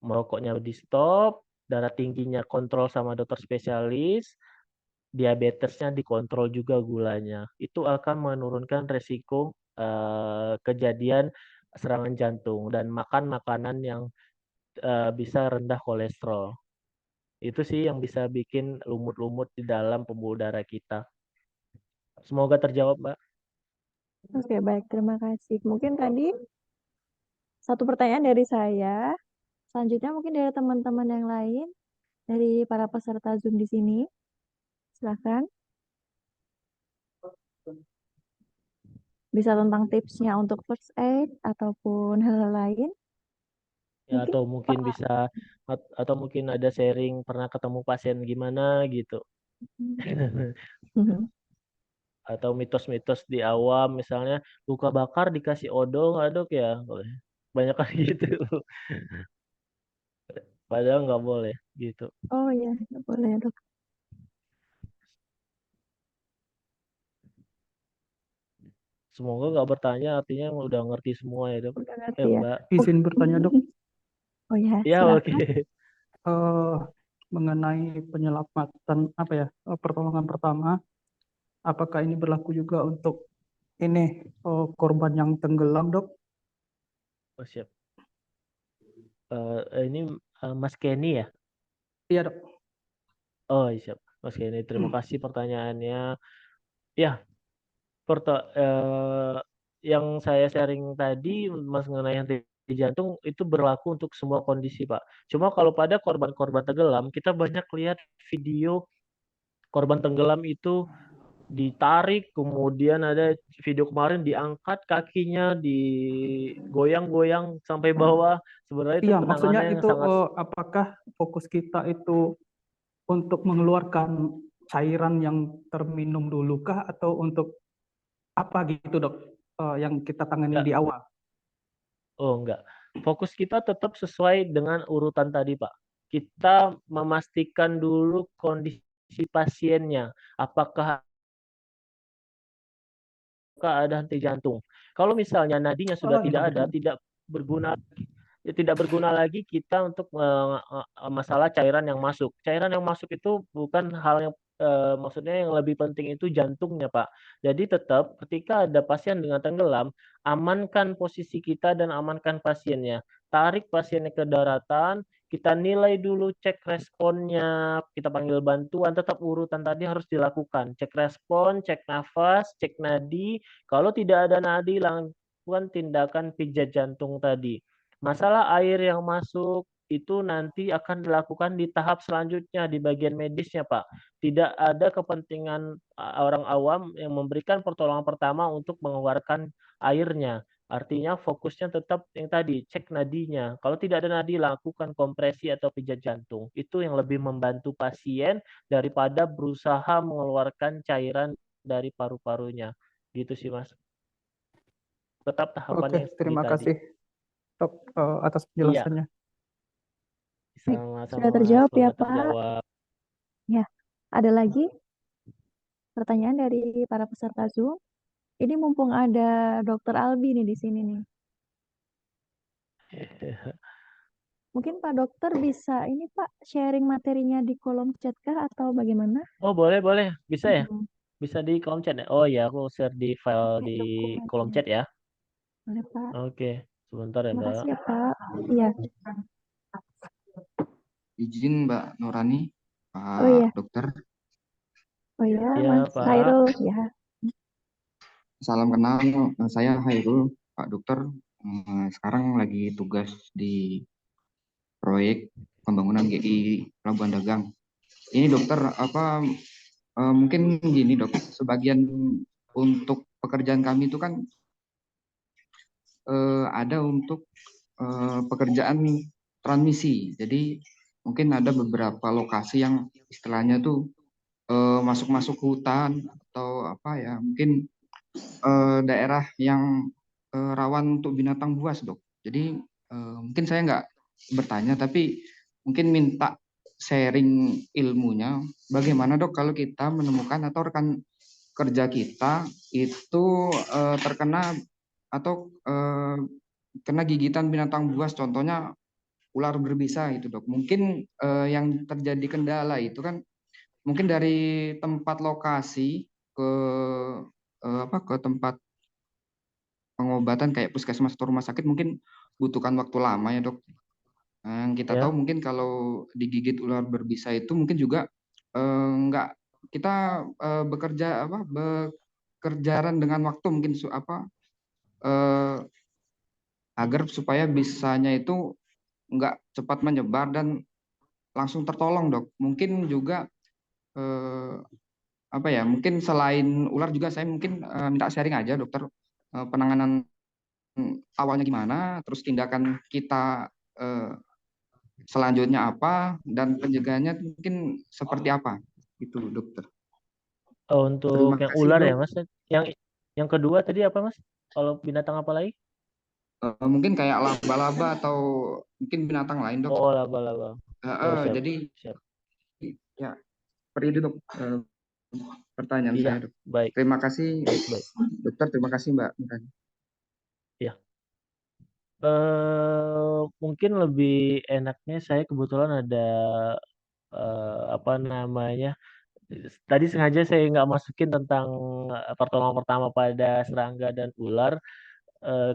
merokoknya di stop, darah tingginya kontrol sama dokter spesialis, diabetesnya dikontrol juga gulanya. Itu akan menurunkan resiko kejadian serangan jantung, dan makan makanan yang bisa rendah kolesterol. Itu sih yang bisa bikin lumut-lumut di dalam pembuluh darah kita. Semoga terjawab, Mbak. Oke, baik. Terima kasih. Mungkin tadi Satu pertanyaan dari saya. Selanjutnya mungkin dari teman-teman yang lain, dari para peserta Zoom di sini. Silakan. Bisa tentang tipsnya untuk first aid ataupun hal-hal lain. Ya, Mungkin atau mungkin Pak. bisa atau mungkin ada sharing pernah ketemu pasien gimana gitu. Atau mitos-mitos di awam misalnya luka bakar dikasih odol nggak dok ya? Banyak kan gitu. Padahal nggak boleh gitu. Oh iya, boleh dok. Semoga nggak bertanya artinya udah ngerti semua ya dok. Udah ngerti ya. Mbak. Izin bertanya dok, Oh ya, Ya oke. silakan. eh, mengenai penyelamatan apa ya, pertolongan pertama, apakah ini berlaku juga untuk ini korban yang tenggelam dok? Oh, siap. Ini Mas Kenny ya? Iya dok. Oh iya, siap. Mas Kenny, terima kasih pertanyaannya. Ya, yang saya sharing tadi Mas mengenai henti jantung itu berlaku untuk semua kondisi Pak. Cuma kalau pada korban-korban tenggelam kita banyak lihat video korban tenggelam itu ditarik, kemudian ada video kemarin diangkat kakinya, digoyang-goyang sampai bawah. Sebenarnya itu Iya, maksudnya penanganannya yang itu sangat apakah fokus kita itu untuk mengeluarkan cairan yang terminum dulu kah atau untuk apa gitu dok? Yang kita tangani enggak, di awal. oh enggak. Fokus kita tetap sesuai dengan urutan tadi Pak. Kita memastikan dulu kondisi pasiennya. Apakah ada henti jantung. Kalau misalnya nadinya sudah Oh iya tidak ada, betul. berguna tidak berguna lagi kita untuk masalah cairan yang masuk. Cairan yang masuk itu bukan hal yang maksudnya yang lebih penting itu jantungnya, Pak. Jadi tetap ketika ada pasien dengan tenggelam, amankan posisi kita dan amankan pasiennya. Tarik pasiennya ke daratan, kita nilai dulu, cek responnya, kita panggil bantuan, tetap urutan tadi harus dilakukan. Cek respon, cek nafas, cek nadi. Kalau tidak ada nadi, lakukan tindakan pijat jantung tadi. Masalah air yang masuk itu nanti akan dilakukan di tahap selanjutnya di bagian medisnya, Pak. Tidak ada kepentingan orang awam yang memberikan pertolongan pertama untuk mengeluarkan airnya. Artinya fokusnya tetap yang tadi, cek nadinya. Kalau tidak ada nadi, lakukan kompresi atau pijat jantung. Itu yang lebih membantu pasien daripada berusaha mengeluarkan cairan dari paru-parunya. Gitu sih, Mas. Tetap Oke, tahapannya yang seperti terima tadi. kasih dok atas Iya, penjelasannya. Baik, sama-sama sudah Mas. terjawab ya Semoga Pak. terjawab. Ya, ada lagi pertanyaan dari para peserta Zoom. Ini mumpung ada Dokter Albi nih di sini nih. Mungkin Pak Dokter bisa ini Pak sharing materinya di kolom chat kah atau bagaimana? Oh, boleh, boleh. Bisa ya? Hmm, Bisa di kolom chat ya? Oh ya, aku share di file pakai di kolom dokumennya. chat ya. Boleh Pak. Oke, sebentar ya, Terima Mbak. kasih ya Pak. Iya. Izin Mbak Nurani, Oh Pak iya. Dokter. Oh iya, Ya, Mas Pak. Khairul ya. Salam kenal, saya Hairul, Pak Dokter. Sekarang lagi tugas di proyek pembangunan GI Pelabuhan Dagang. Ini dokter, mungkin gini dok, sebagian untuk pekerjaan kami itu kan ada untuk pekerjaan transmisi. Jadi mungkin ada beberapa lokasi yang istilahnya tuh masuk-masuk hutan atau apa ya, mungkin daerah yang rawan untuk binatang buas dok. Jadi mungkin saya nggak bertanya tapi mungkin minta sharing ilmunya. Bagaimana dok kalau kita menemukan atau rekan kerja kita itu terkena atau kena gigitan binatang buas, contohnya ular berbisa itu dok. Mungkin yang terjadi kendala itu kan mungkin dari tempat lokasi ke ke tempat pengobatan kayak puskesmas atau rumah sakit mungkin butuhkan waktu lama ya dok. Yang kita tahu Ya. mungkin kalau digigit ular berbisa itu mungkin juga nggak kita bekerjaan dengan waktu mungkin eh, agar supaya bisanya itu nggak cepat menyebar dan langsung tertolong, Dok. Mungkin juga eh, apa ya? Mungkin selain ular juga saya mungkin minta sharing aja, Dokter, penanganan awalnya gimana, terus tindakan kita eh, selanjutnya apa, dan pencegahannya mungkin seperti apa, itu, Dokter. Untuk Terima yang kasih, ular ya Dok. Mas. Yang kedua tadi apa Mas? Kalau binatang apa lagi? Mungkin kayak laba-laba atau mungkin binatang lain, Dok. Oh, laba-laba. Oh, siap, Jadi siap. ya seperti itu, Dok. Pertanyaan Iya, saya, Dok. baik, Terima kasih, baik, baik. Dokter. Terima kasih, Mbak Murani. Ya. Mungkin lebih enaknya saya kebetulan ada apa namanya? Tadi sengaja saya nggak masukin tentang pertolongan pertama pada serangga dan ular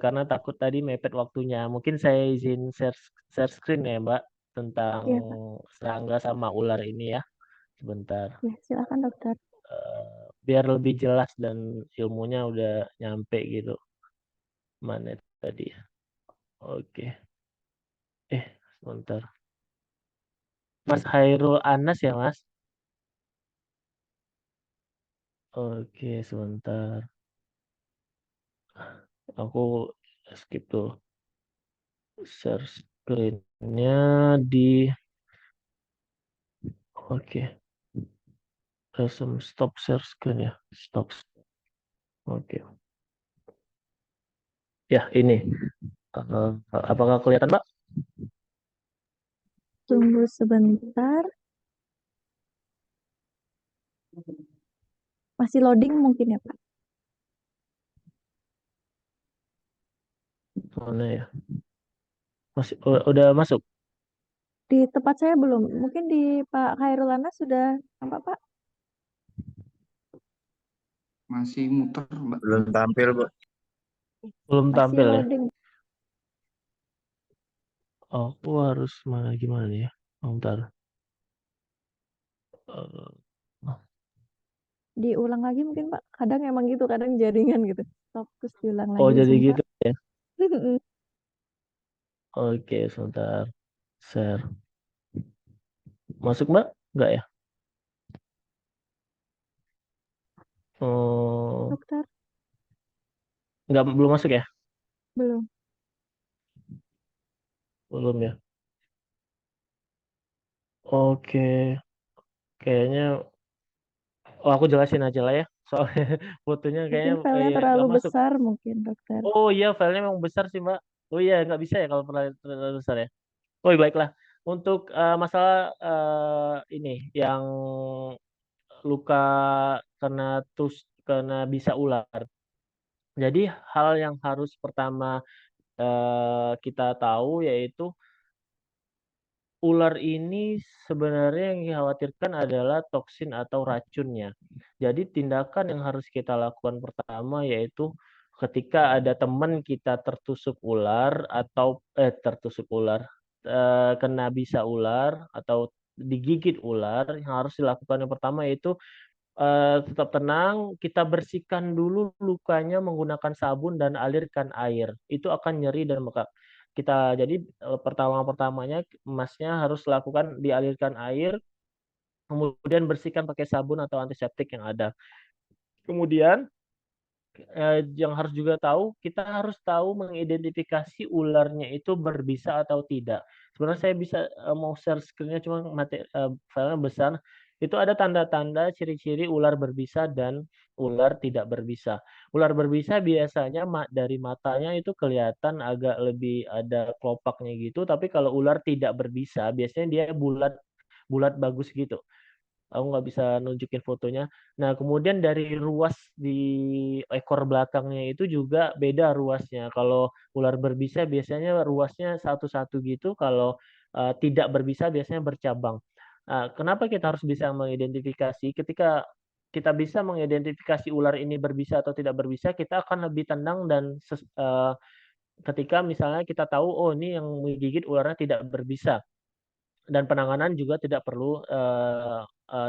karena takut tadi mepet waktunya. Mungkin saya izin share screen ya, Mbak, tentang Iya, Pak. serangga sama ular ini ya. Sebentar. Ya, silakan dokter. Biar lebih jelas dan ilmunya udah nyampe gitu. Mana tadi ya? Oke. Sebentar. Mas Hairul Anas ya, Mas? Oke, sebentar. Aku skip tuh. Share screen-nya di... Oke. Resume stop share screen ya. Stop. Oke. Ya, ini. Apakah kelihatan, Mbak? Tunggu sebentar. Masih loading mungkin ya, Pak? Mana ya? Masih udah masuk? Di tempat saya belum. Mungkin di Pak Khairulana sudah tampak, Pak? Masih muter, Mbak. Belum tampil, Bu. Belum Masih tampil ya? loading. Aku harus mana gimana nih ya? Bentar. Eh, Diulang lagi mungkin, Pak. Kadang emang gitu, kadang jaringan gitu. Stop, terus diulang Oh, lagi jadi sebentar. gitu ya? Oke, sebentar. Share. Masuk, Mbak? Enggak ya? Oh, Dokter, enggak, belum masuk ya? belum. Belum ya? Oke, kayaknya aku jelasin aja lah ya. Soalnya fotonya Mungkin kayaknya filenya ya terlalu nggak masuk. besar mungkin, dokter. Oh iya, filenya memang besar sih, Mbak. Oh iya, nggak bisa ya kalau terlalu besar ya. Oh iya, baiklah. Untuk masalah ini yang luka karena bisa ular. Jadi hal yang harus pertama kita tahu yaitu ular ini sebenarnya yang dikhawatirkan adalah toksin atau racunnya. Jadi tindakan yang harus kita lakukan pertama yaitu ketika ada teman kita tertusuk ular atau tertusuk ular, kena bisa ular atau digigit ular, yang harus dilakukan yang pertama yaitu tetap tenang, kita bersihkan dulu lukanya menggunakan sabun dan alirkan air. Itu akan nyeri dan bengkak. Jadi pertamanya Masnya harus lakukan dialirkan air, kemudian bersihkan pakai sabun atau antiseptik yang ada. Kemudian yang harus juga tahu, kita harus tahu mengidentifikasi ularnya itu berbisa atau tidak. Sebenarnya saya bisa mau share screen-nya cuma filenya besar. Itu ada tanda-tanda ciri-ciri ular berbisa dan ular tidak berbisa. Ular berbisa biasanya dari matanya itu kelihatan agak lebih ada kelopaknya gitu, tapi kalau ular tidak berbisa biasanya dia bulat bulat bagus gitu. Aku nggak bisa nunjukin fotonya. Nah, kemudian dari ruas di ekor belakangnya itu juga beda ruasnya. Kalau ular berbisa biasanya ruasnya satu-satu gitu, kalau tidak berbisa biasanya bercabang. Nah, kenapa kita harus bisa mengidentifikasi? Ketika kita bisa mengidentifikasi ular ini berbisa atau tidak berbisa, kita akan lebih tenang dan ketika misalnya kita tahu, oh ini yang menggigit ularnya tidak berbisa dan penanganan juga tidak perlu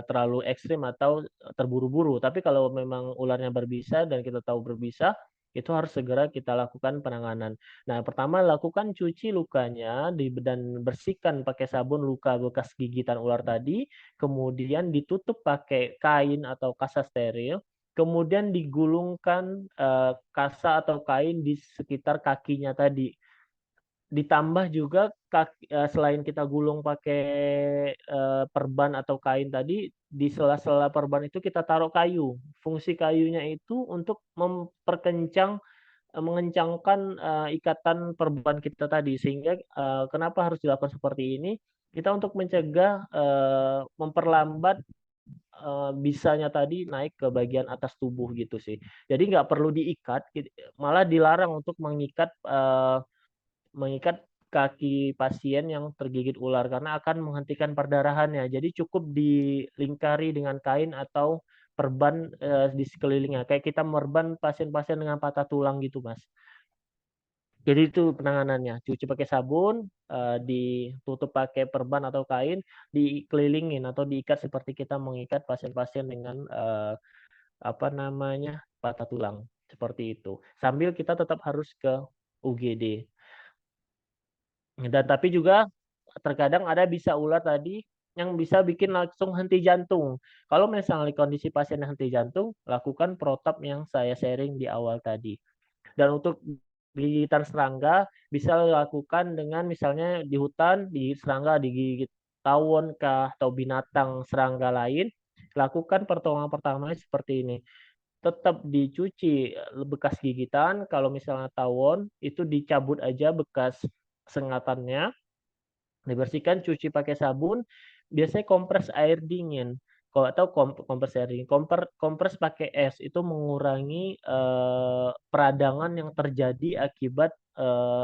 terlalu ekstrim atau terburu-buru. Tapi kalau memang ularnya berbisa dan kita tahu berbisa, itu harus segera kita lakukan penanganan. Nah, pertama lakukan cuci lukanya dan bersihkan pakai sabun luka bekas gigitan ular tadi, kemudian ditutup pakai kain atau kasa steril, kemudian digulungkan kasa atau kain di sekitar kakinya tadi. Ditambah juga selain kita gulung pakai perban atau kain tadi, di sela-sela perban itu kita taruh kayu. Fungsi kayunya itu untuk mengencangkan ikatan perban kita tadi, sehingga kenapa harus dilakukan seperti ini? Kita untuk mencegah memperlambat bisanya tadi naik ke bagian atas tubuh gitu sih. Jadi nggak perlu diikat, malah dilarang untuk mengikat kaki pasien yang tergigit ular karena akan menghentikan perdarahannya. Jadi cukup dilingkari dengan kain atau perban di sekelilingnya. Kayak kita merban pasien-pasien dengan patah tulang gitu, Mas. Jadi itu penanganannya. Cuci pakai sabun, ditutup pakai perban atau kain, dikelilingin atau diikat seperti kita mengikat pasien-pasien dengan apa namanya, patah tulang, seperti itu. Sambil kita tetap harus ke UGD. Dan tapi juga terkadang bisa ular tadi yang bisa bikin langsung henti jantung. Kalau misalnya kondisi pasien henti jantung, lakukan protap yang saya sharing di awal tadi. Dan untuk gigitan serangga bisa dilakukan dengan misalnya di hutan, digigit serangga, digigit tawon kah atau binatang serangga lain, lakukan pertolongan pertamanya seperti ini. Tetap dicuci bekas gigitan, kalau misalnya tawon itu dicabut aja bekas sengatannya, dibersihkan, cuci pakai sabun, biasanya kompres air dingin. Kalau atau kompres air dingin, kompres pakai es itu mengurangi peradangan yang terjadi akibat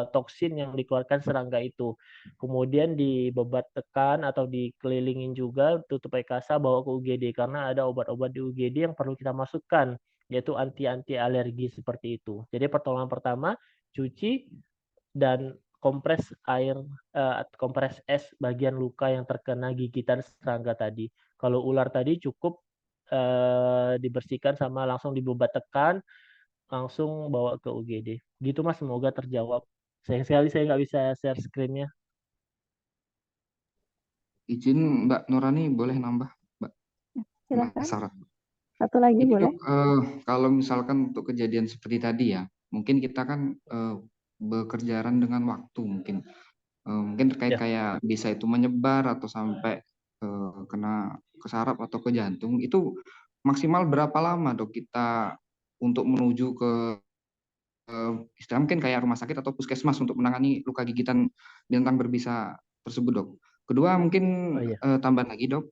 toksin yang dikeluarkan serangga itu. Kemudian dibebat tekan atau dikelilingin juga, tutup pakai kasa, bawa ke UGD karena ada obat-obat di UGD yang perlu kita masukkan, yaitu anti alergi seperti itu. Jadi pertolongan pertama cuci dan kompres es bagian luka yang terkena gigitan serangga tadi. Kalau ular tadi cukup dibersihkan sama langsung dibebat tekan, langsung bawa ke UGD. Gitu Mas, semoga terjawab. Sayang sekali saya nggak bisa share screen-nya. Izin Mbak Nurani boleh nambah, Mbak? Silakan. Penasaran. Satu lagi Ini boleh. Dok, kalau misalkan untuk kejadian seperti tadi ya, mungkin kita kan bekerjaan dengan waktu mungkin. Mungkin terkait Ya. kayak bisa itu menyebar atau sampai kena ke saraf atau ke jantung, itu maksimal berapa lama Dok kita untuk menuju ke istilah mungkin kayak rumah sakit atau puskesmas untuk menangani luka gigitan binatang berbisa tersebut Dok. Kedua mungkin Oh iya. tambahan lagi Dok.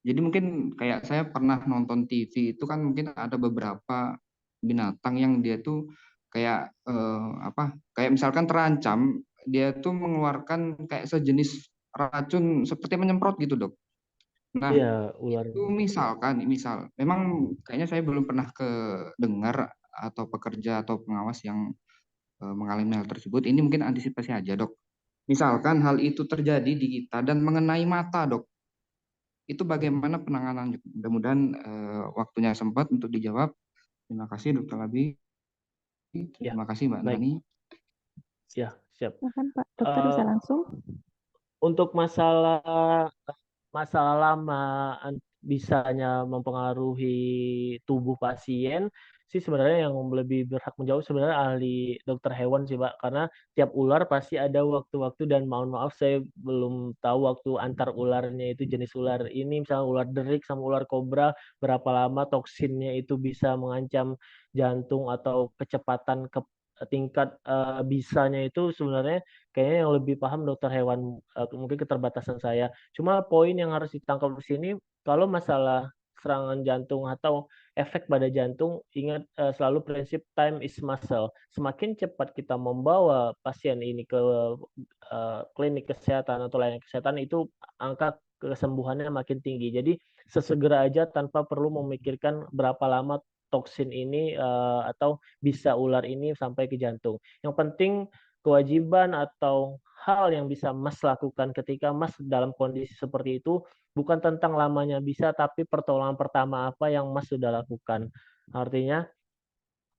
Jadi mungkin kayak saya pernah nonton TV itu kan mungkin ada beberapa binatang yang dia tuh kayak kayak misalkan terancam, dia tuh mengeluarkan kayak sejenis racun seperti menyemprot gitu Dok. Nah Iya, ular. itu misal memang kayaknya saya belum pernah dengar atau pekerja atau pengawas yang mengalami hal tersebut. Ini mungkin antisipasi aja Dok. Misalkan hal itu terjadi di kita dan mengenai mata Dok, itu bagaimana penanganannya? Mudah-mudahan waktunya sempat untuk dijawab. Terima kasih Dr. Labi. Ya, Terima kasih Mbak baik. Nurani. Ya, siap. Silakan Pak Dokter bisa langsung. Untuk masalah lama bisanya mempengaruhi tubuh pasien sih sebenarnya yang lebih berhak menjawab sebenarnya ahli dokter hewan sih Pak, karena tiap ular pasti ada waktu-waktu dan mohon maaf saya belum tahu waktu antar ularnya itu jenis ular ini misalnya ular derik sama ular kobra berapa lama toksinnya itu bisa mengancam jantung atau kecepatan tingkat bisanya itu sebenarnya kayaknya yang lebih paham dokter hewan, mungkin keterbatasan saya. Cuma poin yang harus ditangkap di sini, kalau masalah serangan jantung atau efek pada jantung, ingat selalu prinsip time is muscle. Semakin cepat kita membawa pasien ini ke klinik kesehatan atau layanan kesehatan, itu angka kesembuhannya makin tinggi. Jadi sesegera aja tanpa perlu memikirkan berapa lama toksin ini atau bisa ular ini sampai ke jantung. Yang penting kewajiban atau hal yang bisa Mas lakukan ketika Mas dalam kondisi seperti itu bukan tentang lamanya bisa, tapi pertolongan pertama apa yang Mas sudah lakukan. Artinya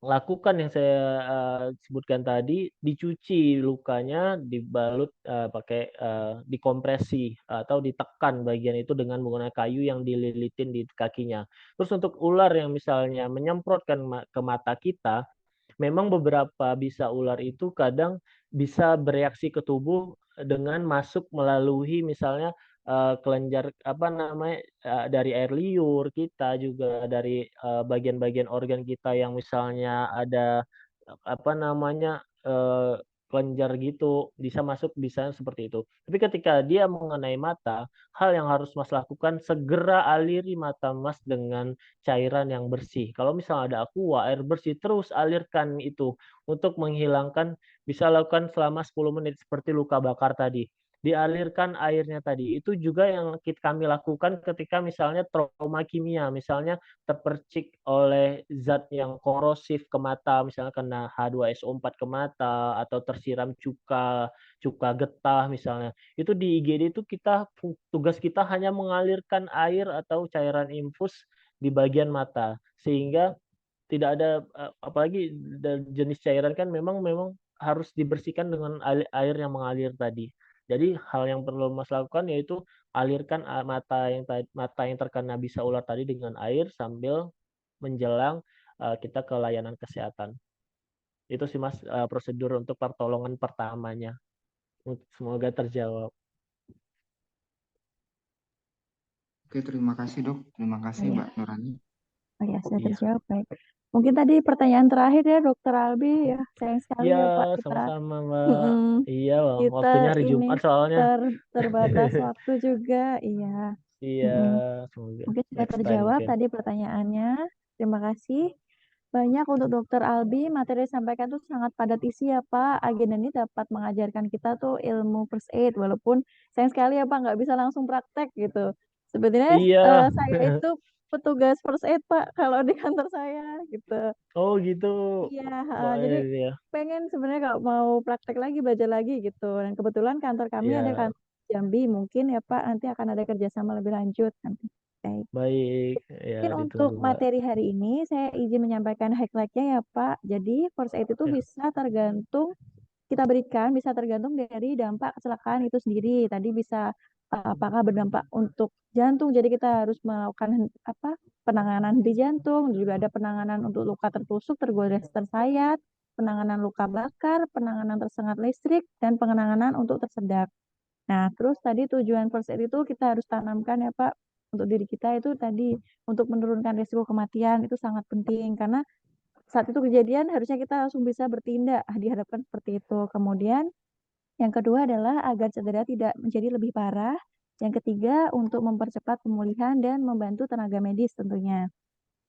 lakukan yang saya sebutkan tadi, dicuci lukanya, dibalut pakai dikompresi atau ditekan bagian itu dengan menggunakan kayu yang dililitin di kakinya. Terus untuk ular yang misalnya menyemprotkan ke mata kita, memang beberapa bisa ular itu kadang bisa bereaksi ke tubuh dengan masuk melalui misalnya kelenjar apa namanya dari air liur kita juga dari bagian-bagian organ kita yang misalnya ada apa namanya kelenjar gitu bisa masuk bisa seperti itu. Tapi ketika dia mengenai mata, hal yang harus Mas lakukan segera aliri mata Mas dengan cairan yang bersih. Kalau misalnya ada aqua, air bersih, terus alirkan itu untuk menghilangkan, bisa lakukan selama 10 menit seperti luka bakar tadi. Dialirkan airnya tadi. Itu juga yang kami lakukan ketika misalnya trauma kimia, misalnya terpercik oleh zat yang korosif ke mata, misalnya kena H2SO4 ke mata atau tersiram cuka cuka getah misalnya. Itu di IGD itu tugas kita hanya mengalirkan air atau cairan infus di bagian mata sehingga tidak ada apalagi jenis cairan kan memang memang harus dibersihkan dengan air yang mengalir tadi. Jadi hal yang perlu Mas lakukan yaitu alirkan mata yang terkena bisa ular tadi dengan air sambil menjelang kita ke layanan kesehatan. Itu sih Mas prosedur untuk pertolongan pertamanya. Semoga terjawab. Oke, terima kasih dok. Terima kasih Iya. Mbak Nurani. Oh ya, sudah Iya. terjawab. Baik. Mungkin tadi pertanyaan terakhir ya, Dokter Albi ya. Sayang sekali Iya, ya Pak, kita sama-sama Mbak. mm-mm, Iya, kita waktunya hari ini Jumat soalnya. terbatas waktu juga. Iya. Iya, Mm-mm. semoga Mungkin sudah next time terjawab mungkin. tadi pertanyaannya. Terima kasih banyak untuk Dokter Albi. Materi yang disampaikan tuh sangat padat isi ya Pak. Agenda ini dapat mengajarkan kita tuh ilmu first aid. Walaupun sayang sekali ya Pak nggak bisa langsung praktek gitu. Sebenarnya Iya. saya itu petugas first aid Pak kalau di kantor saya gitu. Oh gitu. Iya, Wah, jadi iya. pengen sebenarnya kalau mau praktek lagi, belajar lagi gitu. Dan kebetulan kantor kami ada Ya, kantor Jambi, mungkin ya Pak, nanti akan ada kerjasama lebih lanjut nanti. Baik. baik. Ya, Mungkin untuk ditunggu Mbak. materi hari ini, saya izin menyampaikan highlight-nya ya Pak. Jadi, first aid itu Ya, bisa tergantung kita berikan bisa tergantung dari dampak kecelakaan itu sendiri. Tadi bisa apakah berdampak untuk jantung, jadi kita harus melakukan apa penanganan di jantung, juga ada penanganan untuk luka tertusuk, tergores, tersayat, penanganan luka bakar, penanganan tersengat listrik, dan penanganan untuk tersedak. Nah, terus tadi tujuan first aid itu kita harus tanamkan ya Pak, untuk diri kita itu tadi untuk menurunkan risiko kematian itu sangat penting karena saat itu kejadian harusnya kita langsung bisa bertindak dihadapkan seperti itu. Kemudian yang kedua adalah agar cedera tidak menjadi lebih parah. Yang ketiga untuk mempercepat pemulihan dan membantu tenaga medis tentunya.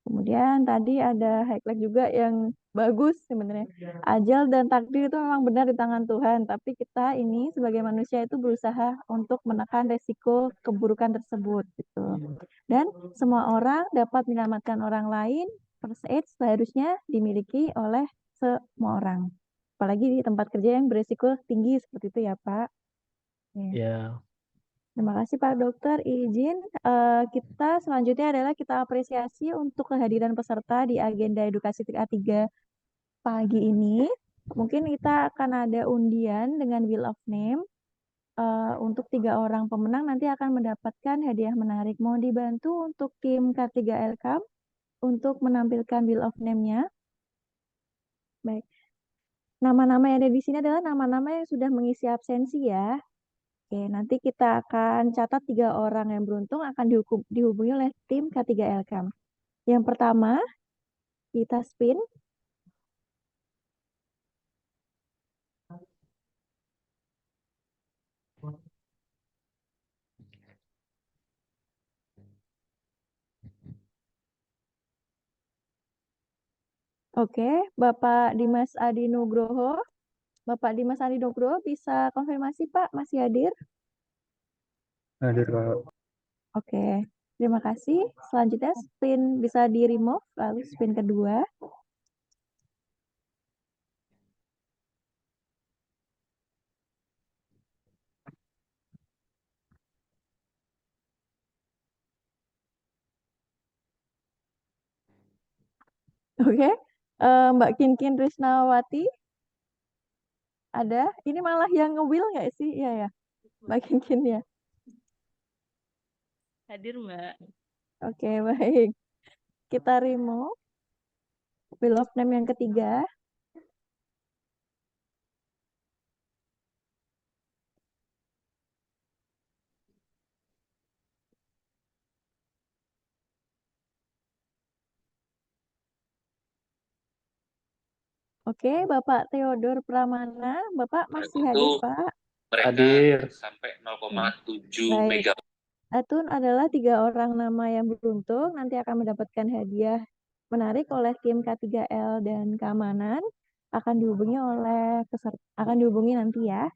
Kemudian tadi ada highlight juga yang bagus sebenarnya. Ajal dan takdir itu memang benar di tangan Tuhan, tapi kita ini sebagai manusia itu berusaha untuk menekan resiko keburukan tersebut gitu. Dan semua orang dapat menyelamatkan orang lain. First aid seharusnya dimiliki oleh semua orang. Apalagi di tempat kerja yang beresiko tinggi seperti itu ya, Pak. Ya. ya. Terima kasih Pak Dokter. Izin kita selanjutnya adalah kita apresiasi untuk kehadiran peserta di agenda edukasi TA3 pagi ini. Mungkin kita akan ada undian dengan Wheel of Name. Untuk 3 orang pemenang nanti akan mendapatkan hadiah menarik. Mohon dibantu untuk tim K3LK untuk menampilkan Wheel of Name-nya. Baik. Nama-nama yang ada di sini adalah nama-nama yang sudah mengisi absensi ya. Oke, nanti kita akan catat 3 orang yang beruntung akan dihubungi oleh tim K3LK. Yang pertama, kita spin. Oke, Bapak Dimas Adi Nugroho. Bapak Dimas Adi Nugroho bisa konfirmasi Pak, masih hadir? Hadir Kak. Oke, terima kasih. Selanjutnya spin bisa di-remove, lalu spin kedua. Oke, Mbak Kinkin Risnawati ada? Ini malah yang nge-will nggak sih? Iya ya, Mbak Kinkin ya. Hadir, Mbak. Oke, baik. Kita remove will of name yang ketiga. Oke, Bapak Theodor Pramana, Bapak masih hadir, Pak? Hadir. Sampai Ya. 0,7 Baik. mega. Atun adalah 3 orang nama yang beruntung, nanti akan mendapatkan hadiah menarik oleh tim K3L dan keamanan. Akan dihubungi akan dihubungi nanti ya.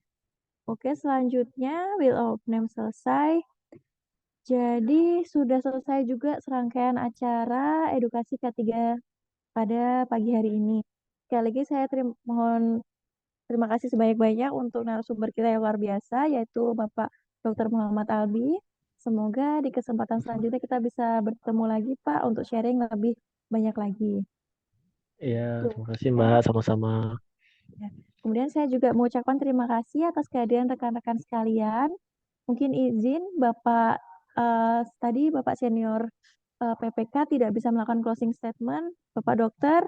Oke, selanjutnya will of name selesai. Jadi sudah selesai juga serangkaian acara edukasi K3 pada pagi hari ini. Sekali lagi saya mohon terima kasih sebanyak-banyak untuk narasumber kita yang luar biasa, yaitu Bapak Dr. Muhammad Albi. Semoga di kesempatan selanjutnya kita bisa bertemu lagi, Pak, untuk sharing lebih banyak lagi. Iya, Tuh, terima kasih Mbak, sama-sama. ya. Kemudian saya juga mengucapkan terima kasih atas kehadiran rekan-rekan sekalian. Mungkin izin Bapak tadi Bapak senior PPK tidak bisa melakukan closing statement. Bapak dokter,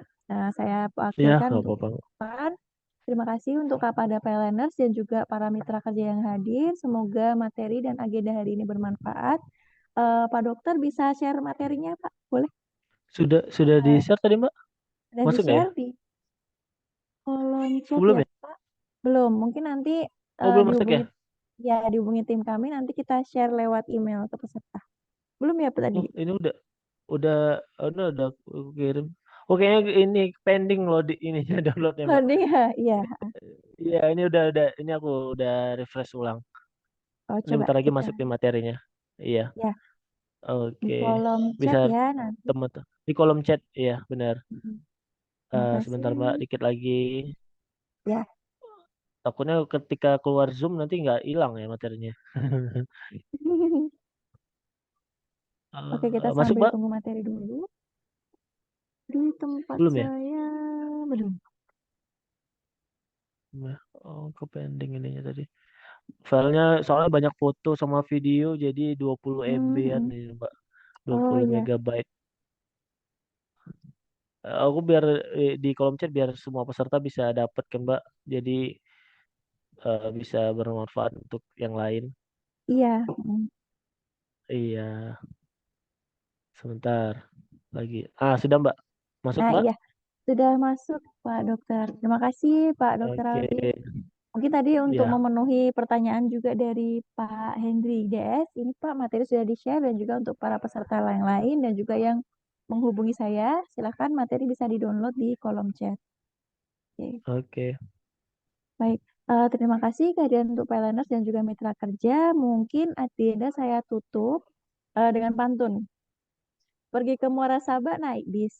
saya Iya, wakilkan nggak untuk apa-apa. Bapak. Terima kasih untuk Kepada PLNers dan juga para mitra kerja yang hadir. Semoga materi dan agenda hari ini bermanfaat. Pak dokter bisa share materinya, Pak? Boleh? Sudah di-share tadi Mbak? Dan Masuk nggak ya? di-share di kolom chat Belum ya, ya? Pak? Belum. Mungkin nanti Oh, belum masuk dihubungi ya? dihubungi tim kami, nanti kita share lewat email ke peserta. Belum ya, Pak, tadi? Oh, ini udah aku kirim. Oh, kayaknya ini pending loh di ininya downloadnya Mbak. Tadi ya, iya. Iya, ini aku udah refresh ulang. Oh, Ini coba bentar lagi kita masuk di materinya. Iya, ya di oke. kolom Bisa chat ya nanti. teman di kolom chat, iya benar. Terima Sebentar kasih. Mbak, dikit lagi. Ya. Takutnya ketika keluar Zoom nanti nggak hilang ya materinya. Oke, kita Masuk sambil Mbak? tunggu materi dulu. Di tempat Belum ya? saya belum. Oh, ke pending ininya tadi. Filenya soalnya banyak foto sama video jadi 20 MB-an Hmm. nih Mbak. Oh 20 iya. megabyte. Aku biar di kolom chat biar semua peserta bisa dapat kan Mbak. Jadi bisa bermanfaat untuk yang lain. Iya. Iya, sebentar lagi. Sudah Mbak. Masuk Nah, Mbak? iya. Sudah masuk, Pak Dokter. Terima kasih, Pak Dokter Oke. Albi. Mungkin tadi untuk Ya, memenuhi pertanyaan juga dari Pak Hendri DS, ini Pak materi sudah di-share dan juga untuk para peserta yang lain dan juga yang menghubungi saya, silakan materi bisa di-download di kolom chat. Oke. oke. Baik, terima kasih kehadiran untuk PLNers dan juga mitra kerja. Mungkin agenda saya tutup dengan pantun. Pergi ke Muara Sabak naik bis.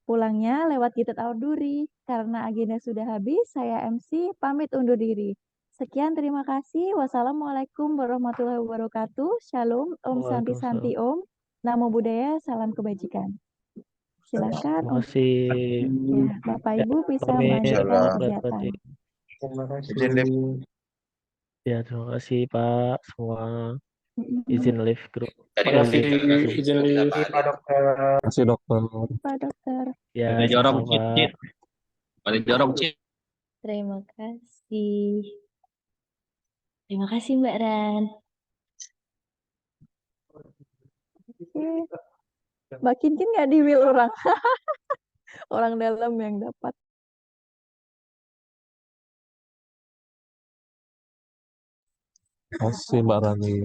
Pulangnya lewat Gitet Duri. Karena agenda sudah habis, saya MC pamit undur diri. Sekian, terima kasih. Wassalamualaikum warahmatullahi wabarakatuh. Shalom, Om Santi Santi Waalaikumsalam. Om. Namo Buddhaya, salam kebajikan. Silakan Terima kasih. ya, Bapak Ya, Ibu bisa pamit melanjutkan Mbak kegiatan. Tati. Terima kasih. Izin live. Ya, terima kasih Pak semua. Mm-mm. Izin live grup. Tadi Terima kasih masih izin Pak Dokter. Terima kasih dokter. Pak Dokter. Ya, Ada jorok, sama-sama. Cid. Ada jorok, Cid. Terima kasih. Terima kasih Mbak Ran. Mbak Kinkin nggak di will orang. Orang dalam yang dapat. Terima kasih Mbak Rani.